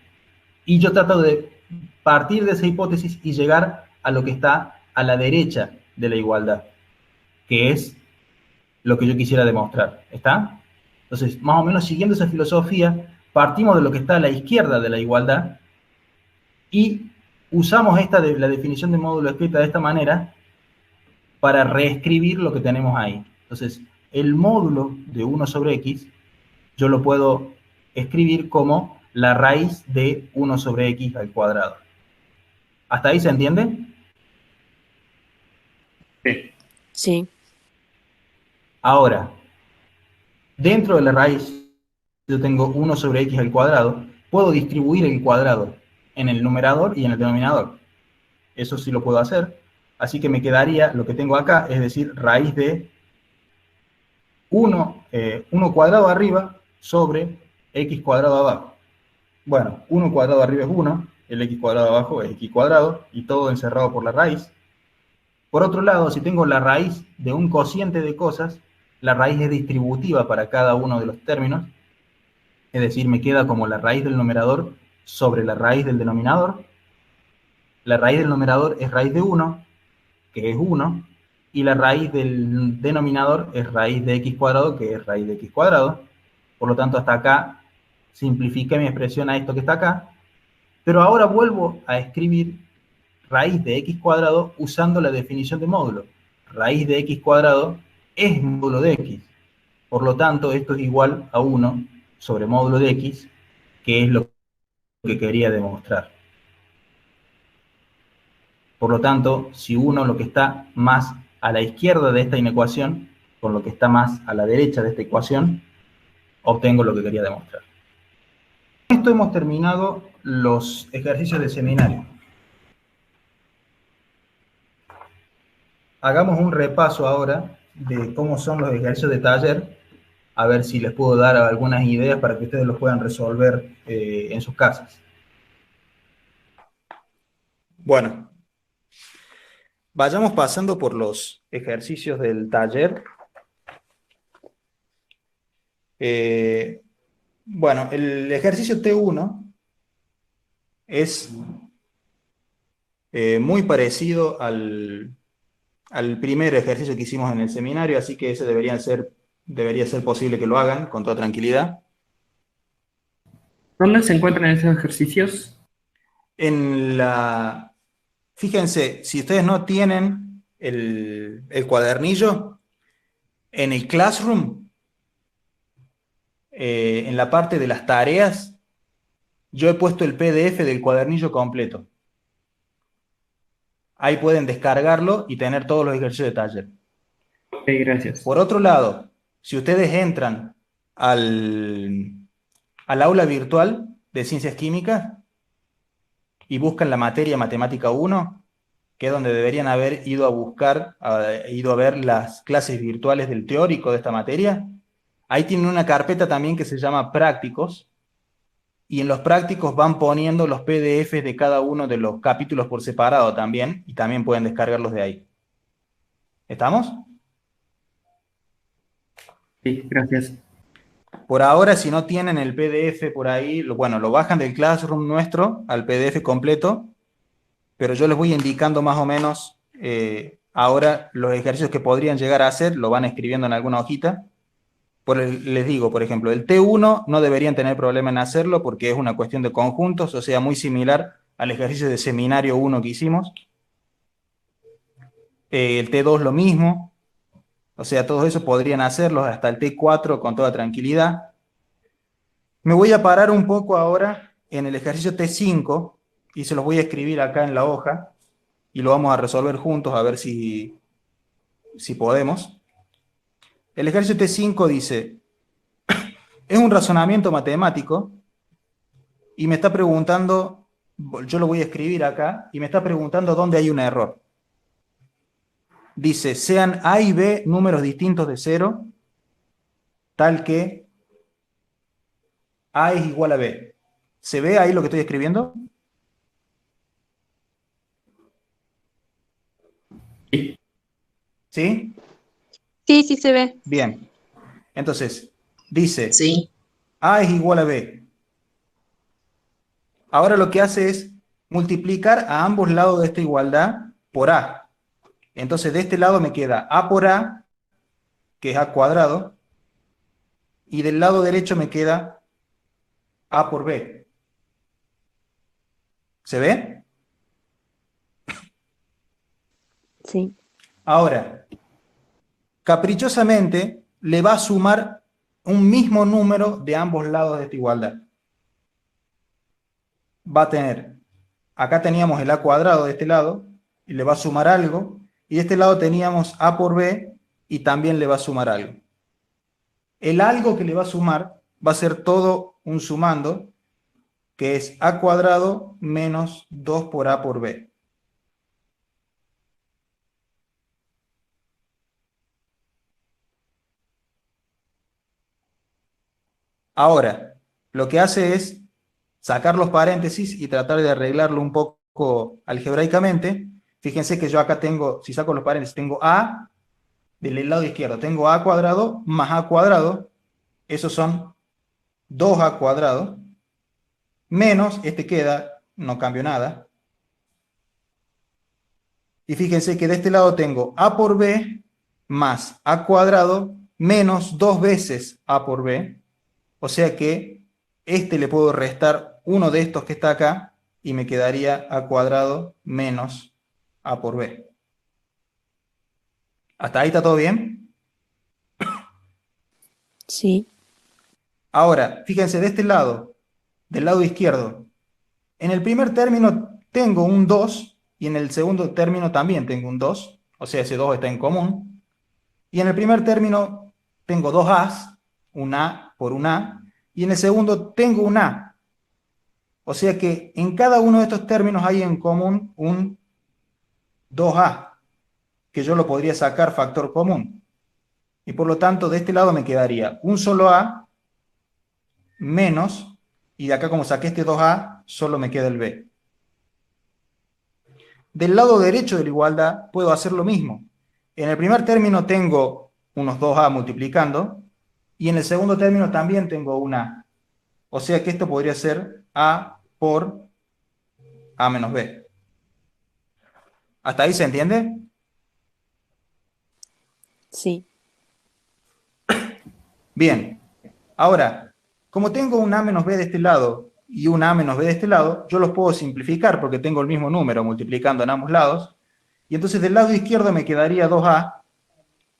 y yo trato de partir de esa hipótesis y llegar a lo que está a la derecha de la igualdad, que es lo que yo quisiera demostrar. ¿Está? Entonces, más o menos siguiendo esa filosofía, partimos de lo que está a la izquierda de la igualdad y usamos la definición de módulo escrita de esta manera para reescribir lo que tenemos ahí. Entonces, el módulo de 1 sobre x, yo lo puedo escribir como la raíz de 1 sobre x al cuadrado. ¿Hasta ahí se entiende? Sí. Sí. Ahora, dentro de la raíz, yo tengo 1 sobre x al cuadrado, puedo distribuir el cuadrado en el numerador y en el denominador. Eso sí lo puedo hacer. Así que me quedaría lo que tengo acá, es decir, raíz de 1 cuadrado arriba sobre x cuadrado abajo. Bueno, 1 cuadrado arriba es 1, el x cuadrado abajo es x cuadrado, y todo encerrado por la raíz. Por otro lado, si tengo la raíz de un cociente de cosas, la raíz es distributiva para cada uno de los términos, es decir, me queda como la raíz del numerador sobre la raíz del denominador. La raíz del numerador es raíz de 1, que es 1, y la raíz del denominador es raíz de x cuadrado, que es raíz de x cuadrado. Por lo tanto, hasta acá simplifiqué mi expresión a esto que está acá, pero ahora vuelvo a escribir raíz de x cuadrado usando la definición de módulo. Raíz de x cuadrado es módulo de x. Por lo tanto, esto es igual a 1 sobre módulo de x, que es lo que quería demostrar. Por lo tanto, si uno lo que está más a la izquierda de esta inecuación con lo que está más a la derecha de esta ecuación, obtengo lo que quería demostrar. Con esto hemos terminado los ejercicios de seminario. Hagamos un repaso ahora de cómo son los ejercicios de taller, a ver si les puedo dar algunas ideas para que ustedes los puedan resolver en sus casas. Bueno, vayamos pasando por los ejercicios del taller. Bueno, el ejercicio T1 es muy parecido al primer ejercicio que hicimos en el seminario, así que ese debería ser posible que lo hagan con toda tranquilidad. ¿Dónde se encuentran esos ejercicios? Fíjense, si ustedes no tienen el cuadernillo, en el Classroom, en la parte de las tareas, yo he puesto el PDF del cuadernillo completo. Ahí pueden descargarlo y tener todos los ejercicios de taller. Ok, gracias. Por otro lado, si ustedes entran al aula virtual de Ciencias Químicas y buscan la materia Matemática 1, que es donde deberían haber ido a buscar, ido a ver las clases virtuales del teórico de esta materia, ahí tienen una carpeta también que se llama Prácticos, y en los prácticos van poniendo los PDFs de cada uno de los capítulos por separado también, y también pueden descargarlos de ahí. ¿Estamos? Sí, gracias. Por ahora, si no tienen el PDF por ahí, bueno, lo bajan del Classroom nuestro al PDF completo, pero yo les voy indicando más o menos ahora los ejercicios que podrían llegar a hacer, lo van escribiendo en alguna hojita. Les digo, por ejemplo, el T1 no deberían tener problema en hacerlo porque es una cuestión de conjuntos, o sea, muy similar al ejercicio de seminario 1 que hicimos. El T2 lo mismo, o sea, todos esos podrían hacerlos hasta el T4 con toda tranquilidad. Me voy a parar un poco ahora en el ejercicio T5 y se los voy a escribir acá en la hoja y lo vamos a resolver juntos a ver si podemos. El ejercicio T5 dice, es un razonamiento matemático y me está preguntando, yo lo voy a escribir acá, y me está preguntando dónde hay un error. Dice, sean A y B números distintos de 0, tal que A es igual a B. ¿Se ve ahí lo que estoy escribiendo? Sí. ¿Sí? Sí, sí se ve. Bien. Entonces, dice, Sí, A es igual a B. Ahora lo que hace es multiplicar a ambos lados de esta igualdad por A. Entonces, de este lado me queda A por A, que es A cuadrado, y del lado derecho me queda A por B. ¿Se ve? Sí. Ahora, caprichosamente le va a sumar un mismo número de ambos lados de esta igualdad. Va a tener, acá teníamos el A cuadrado de este lado, y le va a sumar algo, y de este lado teníamos A por B, y también le va a sumar algo. El algo que le va a sumar va a ser todo un sumando, que es A cuadrado menos 2 por A por B. Ahora, lo que hace es sacar los paréntesis y tratar de arreglarlo un poco algebraicamente. Fíjense que yo acá tengo, si saco los paréntesis, tengo A, del lado izquierdo tengo A cuadrado más A cuadrado, esos son 2A cuadrado, menos, este queda, no cambio nada. Y fíjense que de este lado tengo A por B más A cuadrado menos 2 veces A por B. O sea que le puedo restar uno de estos que está acá y me quedaría A cuadrado menos A por B. ¿Hasta ahí está todo bien? Sí. Ahora, fíjense de este lado, del lado izquierdo, en el primer término tengo un 2 y en el segundo término también tengo un 2, o sea, ese 2 está en común. Y en el primer término tengo dos A's, un A por un A, y en el segundo tengo un A. O sea que en cada uno de estos términos hay en común un 2A, que yo lo podría sacar factor común. Y por lo tanto, de este lado me quedaría un solo A menos, y de acá como saqué este 2A, solo me queda el B. Del lado derecho de la igualdad puedo hacer lo mismo. En el primer término tengo unos 2A multiplicando, y en el segundo término también tengo un A. O sea que esto podría ser A por A menos B. ¿Hasta ahí se entiende? Sí. Bien. Ahora, como tengo un A menos B de este lado y un A menos B de este lado, yo los puedo simplificar porque tengo el mismo número multiplicando en ambos lados. Y entonces del lado izquierdo me quedaría 2A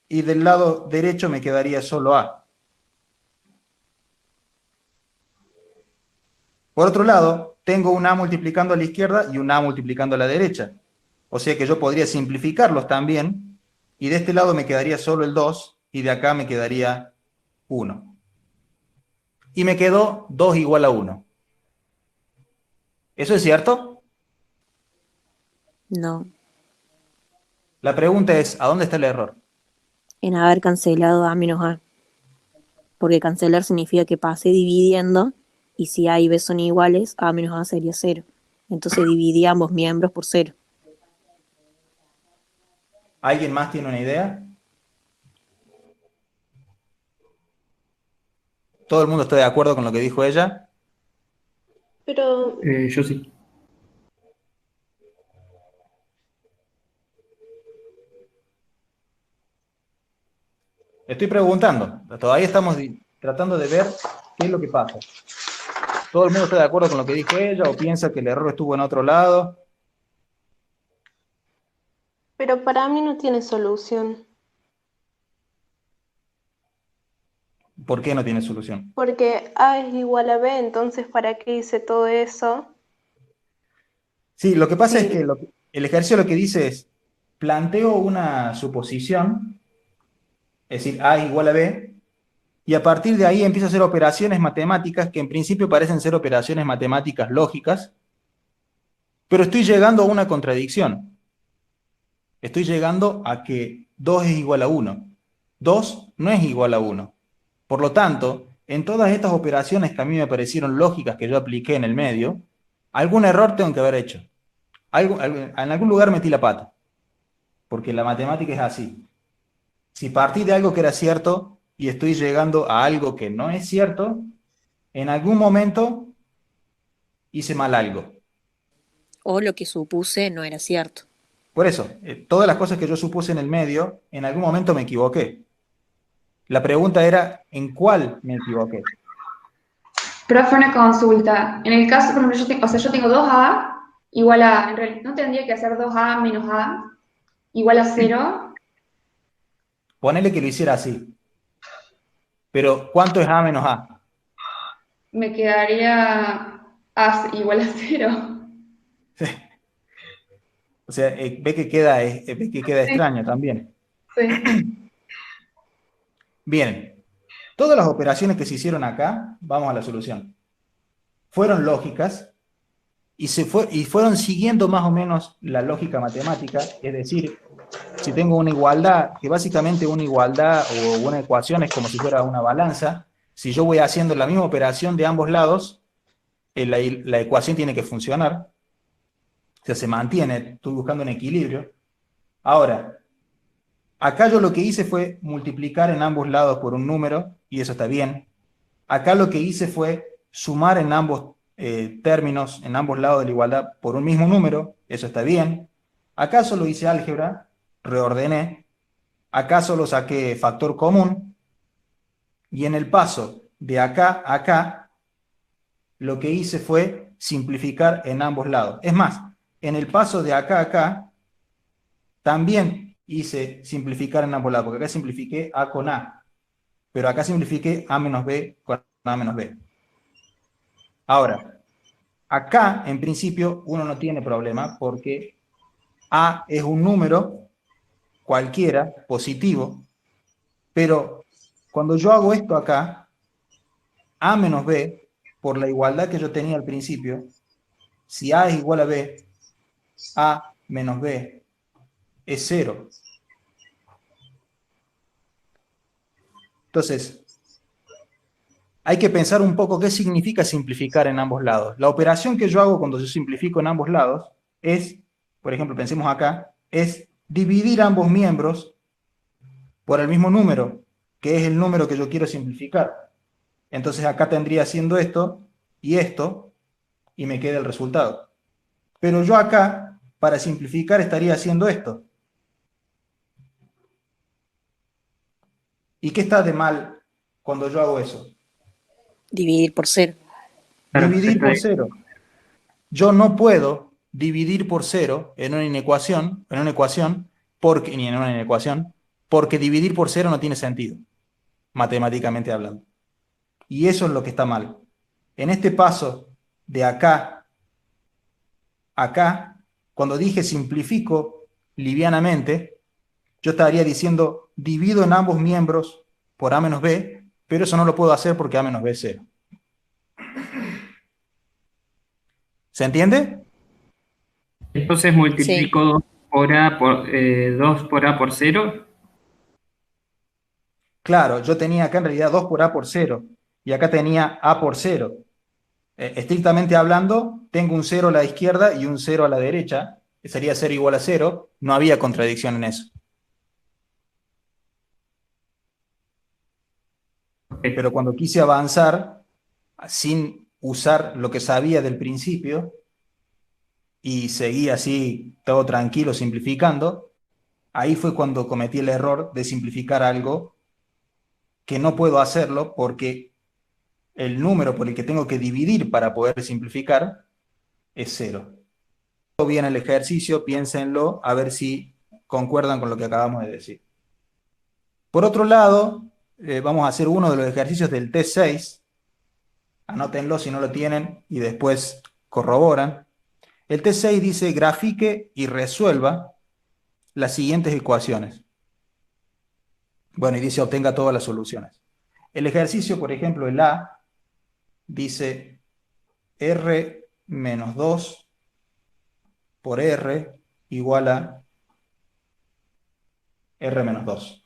y del lado derecho me quedaría solo A. Por otro lado, tengo un A multiplicando a la izquierda y un A multiplicando a la derecha. O sea que yo podría simplificarlos también, y de este lado me quedaría solo el 2, y de acá me quedaría 1. Y me quedó 2 igual a 1. ¿Eso es cierto? No, La pregunta es, ¿a dónde está el error? en haber cancelado A menos A. Porque cancelar significa que pasé dividiendo, y si A y B son iguales, A menos A sería 0. Entonces dividí ambos miembros por 0. ¿Alguien más tiene una idea? ¿Todo el mundo está de acuerdo con lo que dijo ella? Pero, Yo sí. Estoy preguntando. Todavía estamos tratando de ver qué es lo que pasa. ¿Todo el mundo está de acuerdo con lo que dijo ella o piensa que el error estuvo en otro lado? pero para mí no tiene solución, ¿Por qué no tiene solución? porque A es igual a B, entonces ¿para qué hice todo eso? Sí, lo que pasa es Sí, que el ejercicio lo que dice es, planteo una suposición, es decir, A es igual a B, y a partir de ahí empiezo a hacer operaciones matemáticas que en principio parecen ser operaciones matemáticas lógicas, pero estoy llegando a una contradicción. Estoy llegando a que 2 es igual a 1. 2 no es igual a 1. Por lo tanto, en todas estas operaciones que a mí me parecieron lógicas que yo apliqué en el medio, algún error tengo que haber hecho. En algún lugar metí la pata, porque la matemática es así. Si partí de algo que era cierto y estoy llegando a algo que no es cierto, en algún momento hice mal algo. O lo que supuse no era cierto. Por eso, todas las cosas que yo supuse en el medio, en algún momento me equivoqué. La pregunta era, ¿en cuál me equivoqué? Profe, una consulta. En el caso, por ejemplo, yo tengo 2A igual a, en realidad, ¿no tendría que hacer 2A menos A igual a 0? Ponele que lo hiciera así. Pero, ¿cuánto es A menos A? Me quedaría A igual a 0. O sea, ve que queda Sí, extraño también. sí. Bien, todas las operaciones que se hicieron acá, vamos a la solución, fueron lógicas y fueron siguiendo más o menos la lógica matemática, es decir, si tengo una igualdad, que básicamente una igualdad o una ecuación es como si fuera una balanza, si yo voy haciendo la misma operación de ambos lados, la ecuación tiene que funcionar, o sea, se mantiene, estoy buscando un equilibrio. Ahora, acá yo lo que hice fue multiplicar en ambos lados por un número, y eso está bien. Acá lo que hice fue sumar en ambos términos, en ambos lados de la igualdad, por un mismo número, eso está bien. Acá solo hice álgebra, reordené. Acá solo saqué factor común. Y en el paso de acá a acá, lo que hice fue simplificar en ambos lados. Es más, en el paso de acá a acá, también hice simplificar en ambos lados, porque acá simplifiqué A con A, pero acá simplifiqué A menos B con A menos B. Ahora, acá en principio uno no tiene problema porque A es un número cualquiera, positivo, pero cuando yo hago esto acá, A menos B, por la igualdad que yo tenía al principio, si A es igual a B, A menos B es 0. Entonces, hay que pensar un poco qué significa simplificar en ambos lados. La operación que yo hago cuando yo simplifico en ambos lados es, por ejemplo, pensemos acá, es dividir ambos miembros por el mismo número, que es el número que yo quiero simplificar. Entonces acá tendría siendo esto, y me queda el resultado. Pero yo acá, para simplificar, estaría haciendo esto. ¿Y qué está de mal cuando yo hago eso? Dividir por 0. Claro, Dividir por 0. Yo no puedo dividir por 0 en una inecuación, porque, ni en una inecuación, porque dividir por 0 no tiene sentido, matemáticamente hablando. Y eso es lo que está mal. En este paso de acá a acá, Cuando dije simplifico livianamente, yo estaría diciendo divido en ambos miembros por a menos b, pero eso no lo puedo hacer porque a menos b es 0. ¿Se entiende? Entonces Sí, multiplico 2 por A por 0. Claro, yo tenía acá en realidad 2 por a por 0 y acá tenía a por 0. Estrictamente hablando, tengo un 0 a la izquierda y un 0 a la derecha, que sería 0 igual a 0, no había contradicción en eso. Pero cuando quise avanzar, sin usar lo que sabía del principio, y seguí así todo tranquilo simplificando, ahí fue cuando cometí el error de simplificar algo que no puedo hacerlo porque el número por el que tengo que dividir para poder simplificar es 0. Bien el ejercicio, piénsenlo, a ver si concuerdan con lo que acabamos de decir. Por otro lado, vamos a hacer uno de los ejercicios del T6. Anótenlo si no lo tienen y después corroboran. El T6 dice grafique y resuelva las siguientes ecuaciones. Bueno, y dice obtenga todas las soluciones. El ejercicio, por ejemplo, el A, dice R menos 2 por R igual a R menos 2.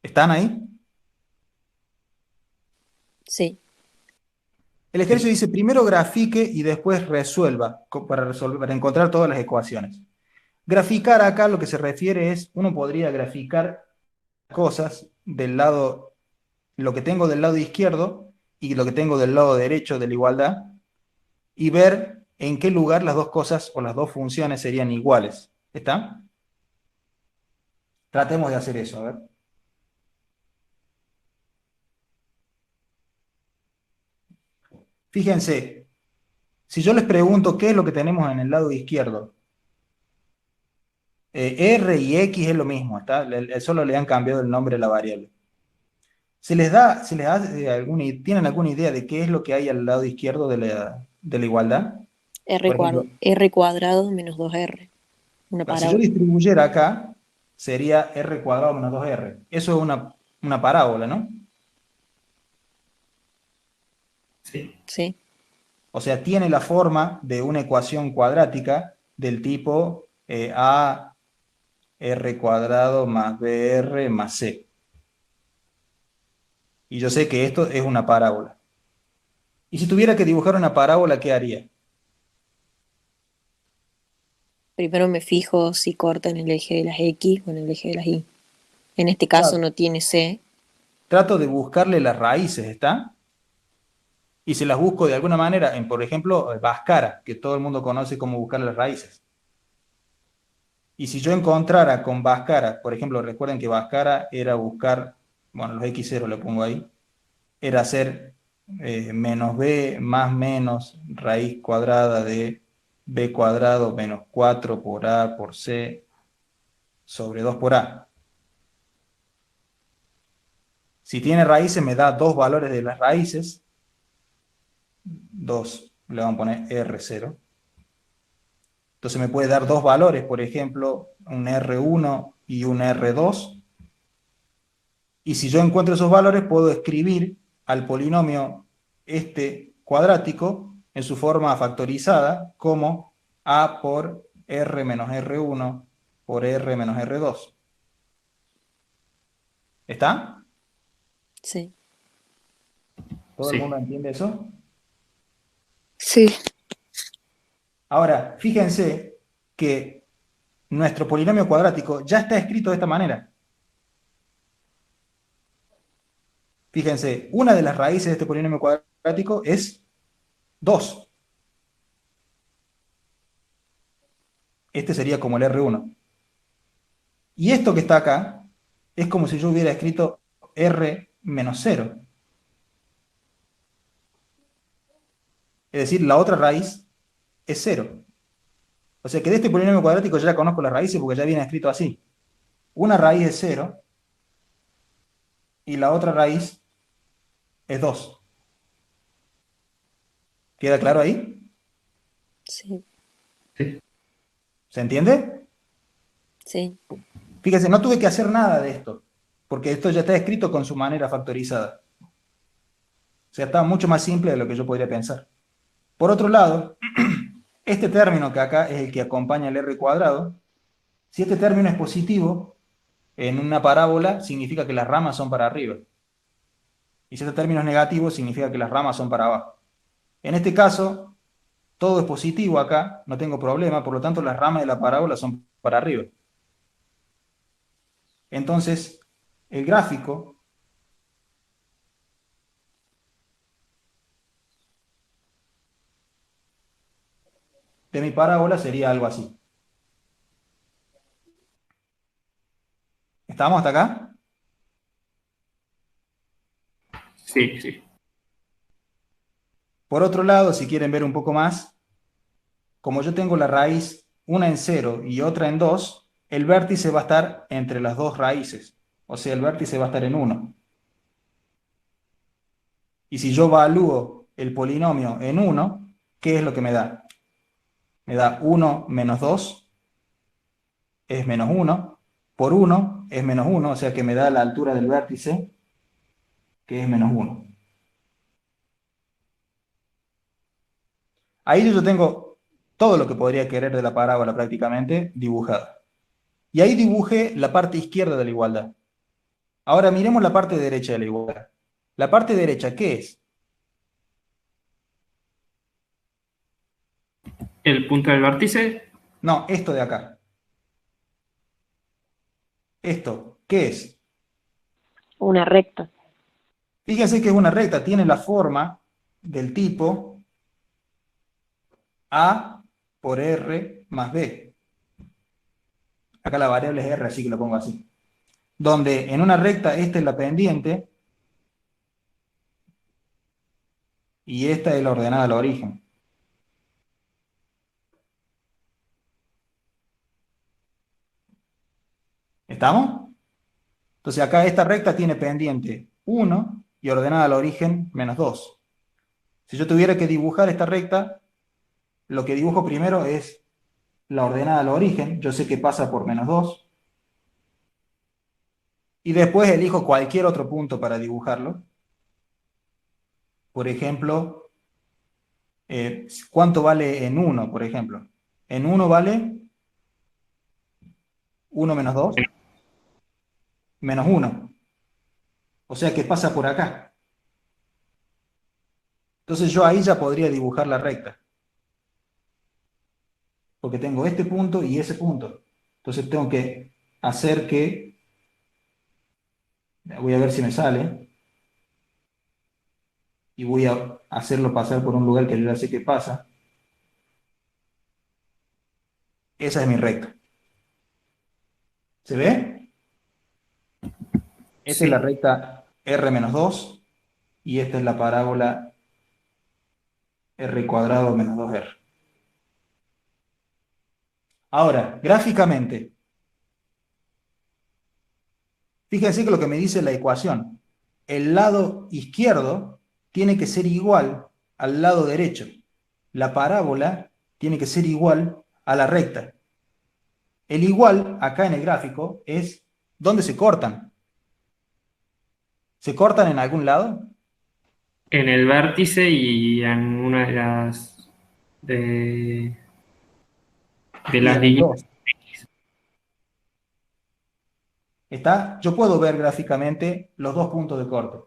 ¿Están ahí? sí, El ejercicio dice primero grafique y después resuelva para encontrar todas las ecuaciones. Graficar acá lo que se refiere es, uno podría graficar cosas del lado, lo que tengo del lado izquierdo y lo que tengo del lado derecho de la igualdad y ver en qué lugar las dos cosas o las dos funciones serían iguales. ¿Está? Tratemos de hacer eso, a ver. Fíjense, si yo les pregunto qué es lo que tenemos en el lado izquierdo, R y X es lo mismo, ¿está? Solo le han cambiado el nombre de la variable. ¿Tienen alguna idea de qué es lo que hay al lado izquierdo de la igualdad? Por ejemplo, R cuadrado menos 2R. Una si yo parábola. distribuyera acá, sería R cuadrado menos 2R. Eso es una parábola, ¿no? Sí. Sí, O sea, tiene la forma de una ecuación cuadrática del tipo A R cuadrado más BR más C. Y yo sé que esto es una parábola. Y si tuviera que dibujar una parábola, ¿qué haría? primero me fijo si corta en el eje de las X o en el eje de las Y. En este caso Claro. no tiene C. Trato de buscarle las raíces, ¿está? Y se las busco de alguna manera en, por ejemplo, Bhaskara, que todo el mundo conoce cómo buscar las raíces. Y si yo encontrara con Bhaskara, por ejemplo, recuerden que Bhaskara era buscar, bueno, los x0 le pongo ahí, era hacer menos b más menos raíz cuadrada de b cuadrado menos 4 por a por c sobre 2 por a. Si tiene raíces me da dos valores de las raíces, 2, le vamos a poner R0. Entonces me puede dar dos valores, por ejemplo, un R1 y un R2. Y si yo encuentro esos valores, puedo escribir al polinomio este cuadrático en su forma factorizada como A por R menos R1 por R menos R2. ¿Está? Sí, ¿Todo Sí. el mundo entiende eso? Sí, Ahora, fíjense que nuestro polinomio cuadrático ya está escrito de esta manera. Fíjense, una de las raíces de este polinomio cuadrático es 2. Este sería como el R1. Y esto que está acá es como si yo hubiera escrito R menos 0. Es decir, la otra raíz es 0. O sea que de este polinomio cuadrático ya conozco las raíces porque ya viene escrito así. Una raíz es 0 y la otra raíz es 2. ¿Queda claro ahí? Sí, Sí. ¿Se entiende? sí. Fíjese, no tuve que hacer nada de esto, porque esto ya está escrito con su manera factorizada. O sea, está mucho más simple de lo que yo podría pensar. Por otro lado, este término que acá es el que acompaña el r cuadrado, si este término es positivo, en una parábola significa que las ramas son para arriba. Y si este término es negativo, significa que las ramas son para abajo. En este caso, todo es positivo acá, no tengo problema, por lo tanto las ramas de la parábola son para arriba. Entonces, el gráfico de mi parábola sería algo así. ¿Estamos hasta acá? Sí, sí. Por otro lado, si quieren ver un poco más, como yo tengo la raíz una en 0 y otra en 2, el vértice va a estar entre las dos raíces. O sea, el vértice va a estar en 1. Y si yo evalúo el polinomio en 1, ¿qué es lo que me da? Me da 1 menos 2 es menos 1, por 1 es menos 1, o sea que me da la altura del vértice, que es menos 1. Ahí yo tengo todo lo que podría querer de la parábola prácticamente dibujado. Y ahí dibujé la parte izquierda de la igualdad. Ahora miremos la parte derecha de la igualdad. La parte derecha, ¿qué es? El punto del vértice, No, esto de acá. Esto, ¿qué es? Una recta. Fíjense que es una recta, tiene la forma del tipo A por R más B. Acá la variable es R, así que lo pongo así. Donde en una recta esta es la pendiente y esta es la ordenada al origen. ¿Estamos? Entonces acá esta recta tiene pendiente 1 y ordenada al origen menos 2. Si yo tuviera que dibujar esta recta, lo que dibujo primero es la ordenada al origen. Yo sé que pasa por menos 2. Y después elijo cualquier otro punto para dibujarlo. Por ejemplo, ¿cuánto vale en 1, por ejemplo? En 1 vale 1 menos 2, menos 1. O sea que pasa por acá. Entonces yo ahí ya podría dibujar la recta. Porque tengo este punto y ese punto. Entonces tengo que hacer que... Voy a ver si me sale. Y voy a hacerlo pasar por un lugar que yo ya sé que pasa. Esa es mi recta. ¿Se ve? Esta es la sí. recta R menos 2 y esta es la parábola R cuadrado menos 2R. Ahora, gráficamente, fíjense que lo que me dice la ecuación, el lado izquierdo tiene que ser igual al lado derecho. La parábola tiene que ser igual a la recta. El igual, acá en el gráfico, es ¿dónde se cortan? ¿Se cortan en algún lado? En el vértice y en una de de, de Y las en el líneas. 2. ¿Está? Yo puedo ver gráficamente los dos puntos de corte.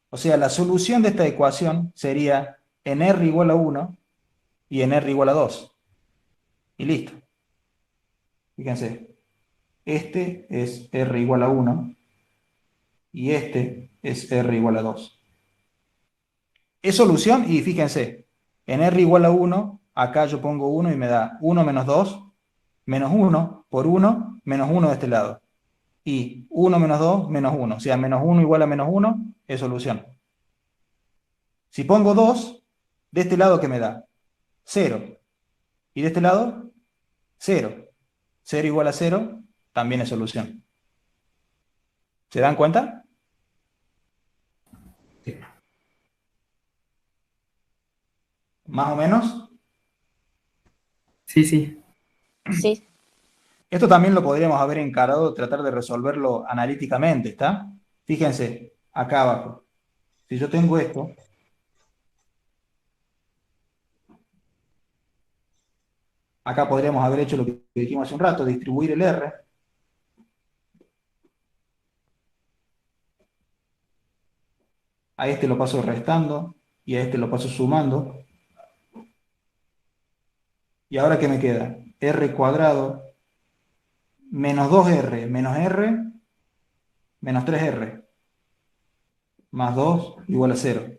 O sea, la solución de esta ecuación sería en R igual a 1 y en R igual a 2. Y listo. Fíjense, este es R igual a 1 y este es R igual a 2. Es solución y fíjense, en R igual a 1, acá yo pongo 1 y me da 1 menos 2, menos 1 por 1, menos 1 de este lado. Y 1 menos 2, menos 1. O sea, menos 1 igual a menos 1 es solución. Si pongo 2, de este lado, ¿qué me da? 0. Y de este lado, 0. 0 igual a 0, también es solución. ¿Se dan cuenta? Sí. Más o menos. Sí, sí. Sí, Esto también lo podríamos haber encarado, tratar de resolverlo analíticamente, ¿está? Fíjense, acá abajo. Si yo tengo esto, acá podríamos haber hecho lo que dijimos hace un rato, distribuir el R. A este lo paso restando y a este lo paso sumando. ¿Y ahora qué me queda? R cuadrado menos 2R menos R menos 3R más 2 igual a 0.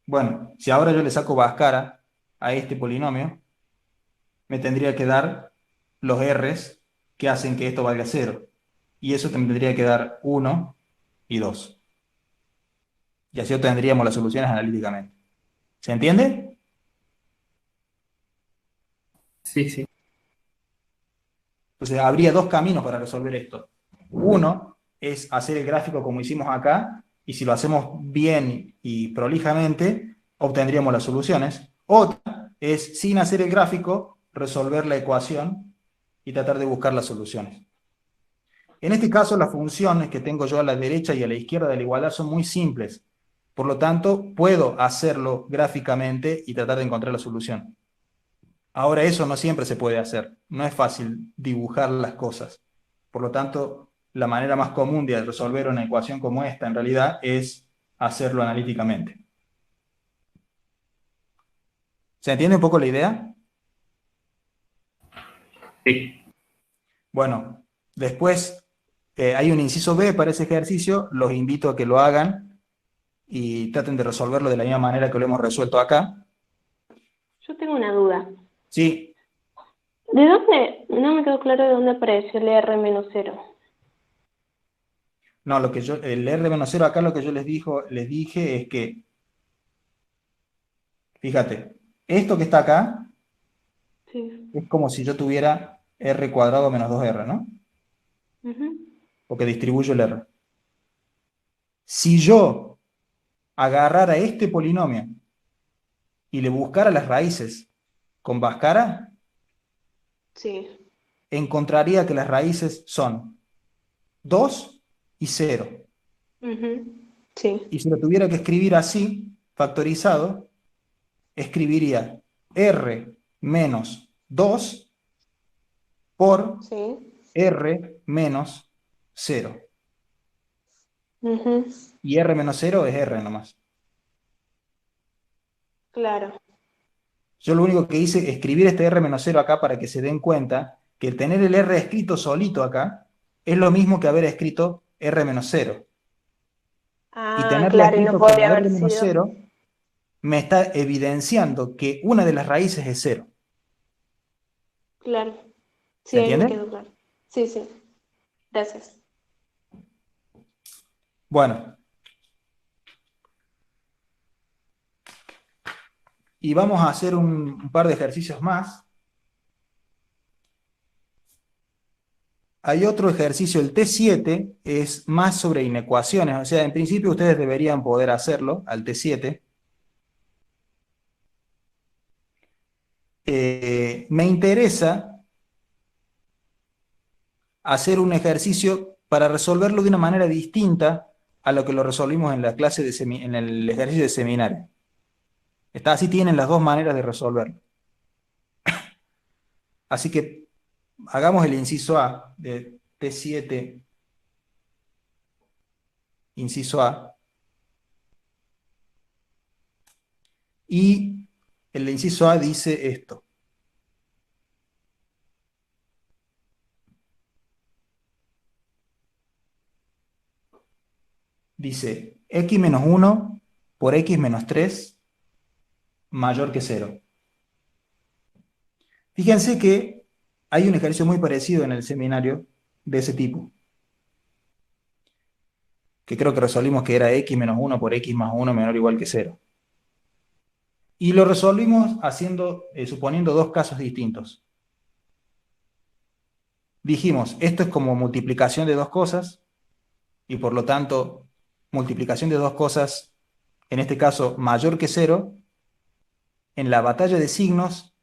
Bueno, si ahora yo le saco Bhaskara a este polinomio, me tendría que dar los R's que hacen que esto valga 0. Y eso me tendría que dar 1 y 2. Y así obtendríamos las soluciones analíticamente. ¿Se entiende? Sí, sí. Entonces habría dos caminos para resolver esto. Uno es hacer el gráfico como hicimos acá, y si lo hacemos bien y prolijamente, obtendríamos las soluciones. Otra es, sin hacer el gráfico, resolver la ecuación y tratar de buscar las soluciones. En este caso, las funciones que tengo yo a la derecha y a la izquierda de la igualdad son muy simples. Por lo tanto, puedo hacerlo gráficamente y tratar de encontrar la solución. Ahora, eso no siempre se puede hacer. No es fácil dibujar las cosas. Por lo tanto, la manera más común de resolver una ecuación como esta, en realidad, es hacerlo analíticamente. ¿Se entiende un poco la idea? Sí. Bueno, después hay un inciso B para ese ejercicio. Los invito a que lo hagan y traten de resolverlo de la misma manera que lo hemos resuelto acá. Yo tengo una duda. Sí, ¿De dónde? No me quedó claro de dónde apareció el R menos 0. no, el R-0 acá lo que yo les dije es que, fíjate, esto que está acá Sí. es como si yo tuviera R cuadrado menos 2R, ¿no? Ujú. Porque distribuyo el R. Si yo agarrara este polinomio y le buscara las raíces con Bhaskara, Sí. encontraría que las raíces son 2 y 0. Ujú. Sí. Y si lo tuviera que escribir así, factorizado, escribiría R menos 2 por Sí. R menos 0. Ujú. Y R menos 0 es R nomás. Claro. Yo lo único que hice es escribir este R menos 0 acá para que se den cuenta que el tener el R escrito solito acá es lo mismo que haber escrito R menos 0. Y Ah, tenerlo claro, y no escrito podría como R haber menos sido. 0 me está evidenciando que una de las raíces es 0. Claro. ¿Se Sí, ahí me entiende? quedó claro. Sí, sí. Gracias. Bueno, y vamos a hacer un par de ejercicios más. Hay otro ejercicio, el T7, es más sobre inecuaciones. O sea, en principio ustedes deberían poder hacerlo al T7. Me interesa hacer un ejercicio para resolverlo de una manera distinta a lo que lo resolvimos en la clase en el ejercicio de seminario. Está, así tienen las dos maneras de resolverlo. Así que hagamos el inciso A de T7, inciso A. Y el inciso A dice esto. Dice x menos 1 por x menos 3 mayor que 0. Fíjense que hay un ejercicio muy parecido en el seminario de ese tipo, que creo que resolvimos que era x menos 1 por x más 1 menor o igual que 0. Y lo resolvimos suponiendo dos casos distintos. Dijimos, esto es como multiplicación de dos cosas, y por lo tanto, multiplicación de dos cosas, en este caso mayor que 0, en la batalla de signos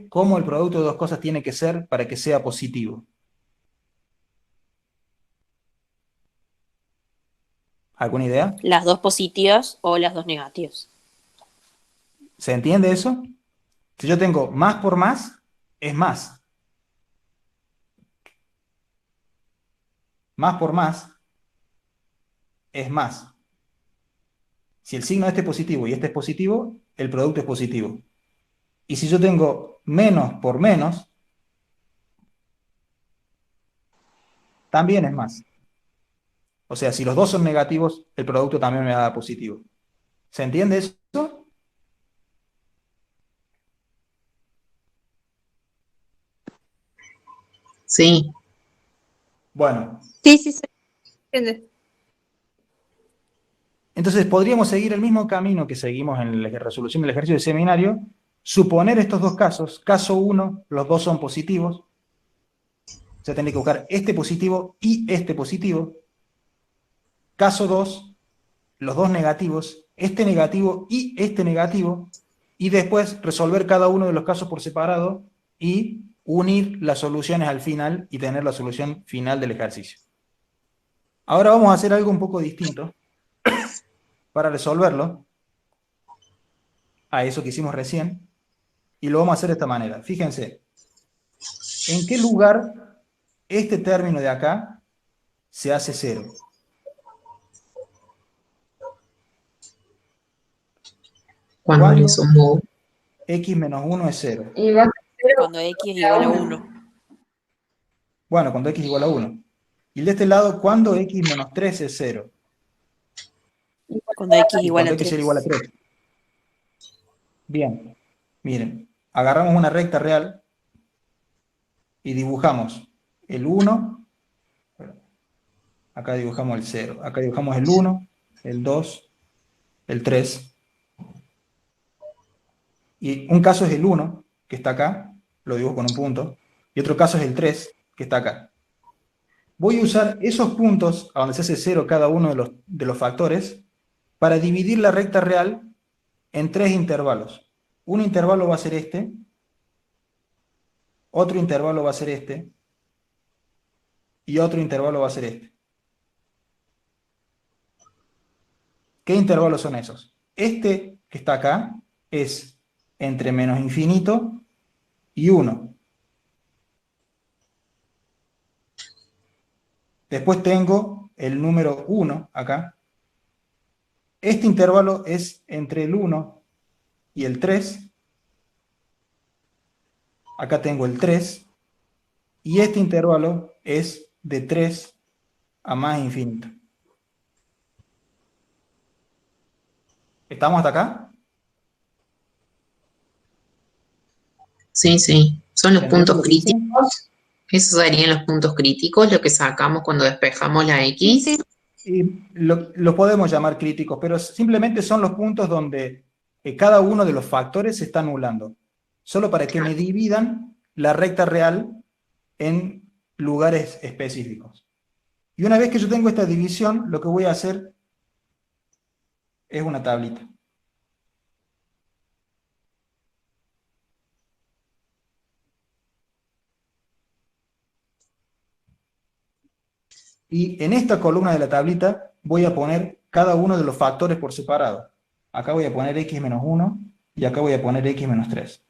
cómo el producto de dos cosas tiene que ser para que sea positivo. ¿Alguna idea? Las dos positivas o las dos negativas. ¿Se entiende eso? Si yo tengo más por más, es más. Más por más es más. Si el signo de este es positivo y este es positivo, el producto es positivo. Y si yo tengo menos por menos, también es más. O sea, si los dos son negativos, el producto también me da positivo. ¿Se entiende eso? Sí, Bueno, Sí, sí, se entiende. entonces podríamos seguir el mismo camino que seguimos en la resolución del ejercicio de seminario, suponer estos dos casos. Caso 1, los dos son positivos. O sea, tendré que buscar este positivo y este positivo. Caso 2, los dos negativos, este negativo y este negativo, y después resolver cada uno de los casos por separado y unir las soluciones al final y tener la solución final del ejercicio. Ahora vamos a hacer algo un poco distinto para resolverlo a eso que hicimos recién, y lo vamos a hacer de esta manera. Fíjense, ¿en qué lugar este término de acá se hace 0? cuando le sumo X menos 1 es 0. Y va a ser 0 Cuando x es igual a 1. Bueno, cuando X es igual a 1. Y de este lado, ¿cuándo X menos 3 es 0? Cuando x es Y igual cuando a X 3. es igual a 3. Bien, miren, agarramos una recta real y dibujamos el 1, acá dibujamos el 0, acá dibujamos el 1, el 2, el 3, y un caso es el 1, que está acá, lo dibujo con un punto, y otro caso es el 3, que está acá. Voy a usar esos puntos, a donde se hace 0 cada uno de los factores, para dividir la recta real en 3 intervalos. Un intervalo va a ser este, otro intervalo va a ser este, y otro intervalo va a ser este. ¿Qué intervalos son esos? Este que está acá es entre menos infinito y 1. Después tengo el número 1 acá. Este intervalo es entre el 1 y el 3. Acá tengo el 3. Y este intervalo es de 3 a más infinito. ¿Estamos hasta acá? sí, sí, son los ¿Se entiende puntos lo que hice? críticos. Esos serían los puntos críticos, lo que sacamos cuando despejamos la Sí, X. sí. Y lo podemos llamar críticos, pero simplemente son los puntos donde cada uno de los factores se está anulando. Solo para que me dividan la recta real en lugares específicos. Y una vez que yo tengo esta división, lo que voy a hacer es una tablita. Y en esta columna de la tablita voy a poner cada uno de los factores por separado. Acá voy a poner x menos 1 y acá voy a poner x menos 3.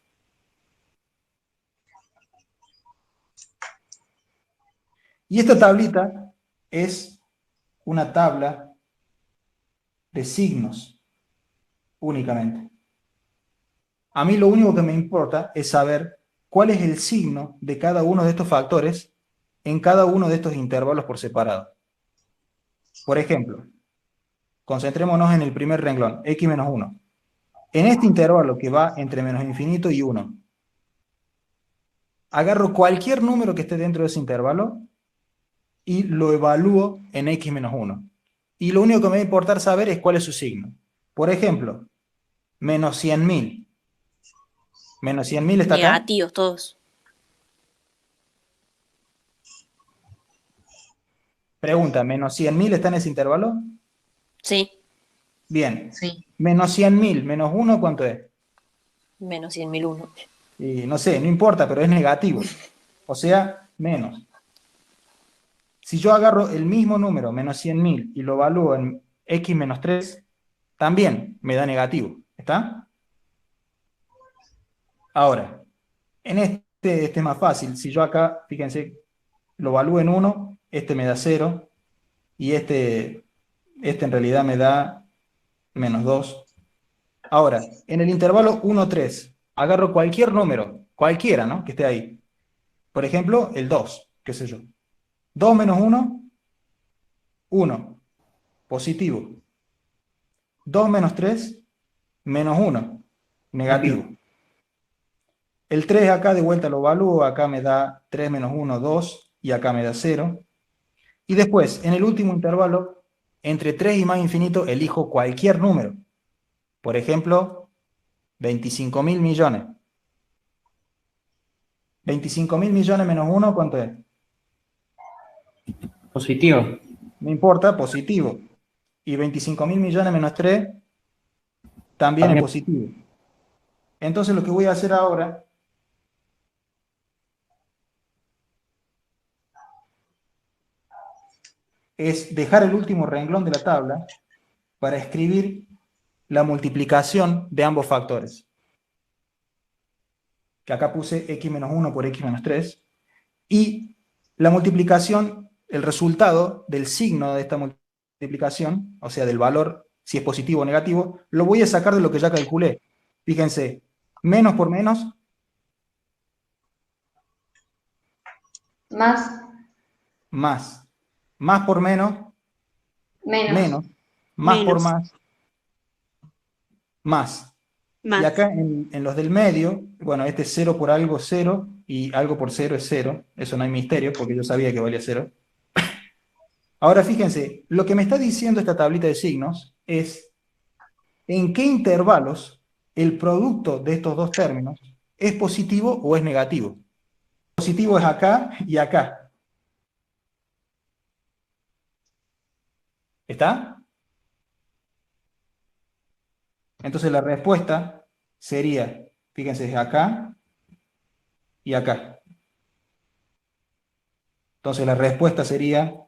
Y esta tablita es una tabla de signos únicamente. A mí lo único que me importa es saber cuál es el signo de cada uno de estos factores en cada uno de estos intervalos por separado. Por ejemplo, concentrémonos en el primer renglón, x menos 1. En este intervalo que va entre menos infinito y 1, agarro cualquier número que esté dentro de ese intervalo y lo evalúo en x menos 1. Y lo único que me va a importar saber es cuál es su signo. Por ejemplo, menos 100.000. Menos 100.000 está acá. Negativos todos. Pregunta, ¿menos 100.000 está en ese intervalo? Sí. Bien. Sí, Menos 100.000 menos 1, ¿cuánto es? Menos 100.001. Y no sé, no importa, pero es negativo. O sea, menos. Si yo agarro el mismo número, menos 100.000, y lo evalúo en x menos 3, también me da negativo. ¿Está? Ahora, en este es más fácil. Si yo acá, fíjense, lo evalúo en 1, este me da 0, y este en realidad me da menos 2. Ahora, en el intervalo 1, 3, agarro cualquier número, cualquiera, ¿no?, que esté ahí. Por ejemplo, el 2, qué sé yo. 2 menos 1, 1, positivo. 2 menos 3, menos 1, negativo. El 3 acá de vuelta lo evalúo, acá me da 3 menos 1, 2, y acá me da 0. Y después, en el último intervalo, entre 3 y más infinito, elijo cualquier número. Por ejemplo, 25.000 millones. 25.000 millones menos 1, ¿cuánto es? Positivo. No importa, positivo. Y 25.000 millones menos 3 también es positivo. Entonces lo que voy a hacer ahora es dejar el último renglón de la tabla para escribir la multiplicación de ambos factores. Que acá puse x menos 1 por x menos 3. Y la multiplicación, el resultado del signo de esta multiplicación, o sea, del valor, si es positivo o negativo, lo voy a sacar de lo que ya calculé. Fíjense, menos por menos. Más. Más. Más por menos. Menos. Menos. Más por Menos. más. Más. Más. Y acá en los del medio, bueno, este 0 por algo 0 y algo por 0 es 0. Eso no hay misterio porque yo sabía que valía 0. Ahora fíjense, lo que me está diciendo esta tablita de signos es en qué intervalos el producto de estos dos términos es positivo o es negativo. Positivo es acá y acá. ¿Está? Entonces la respuesta sería, fíjense, es acá y acá. Entonces la respuesta sería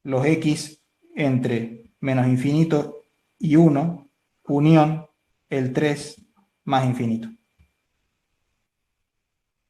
los x entre menos infinito y 1, unión el 3 más infinito.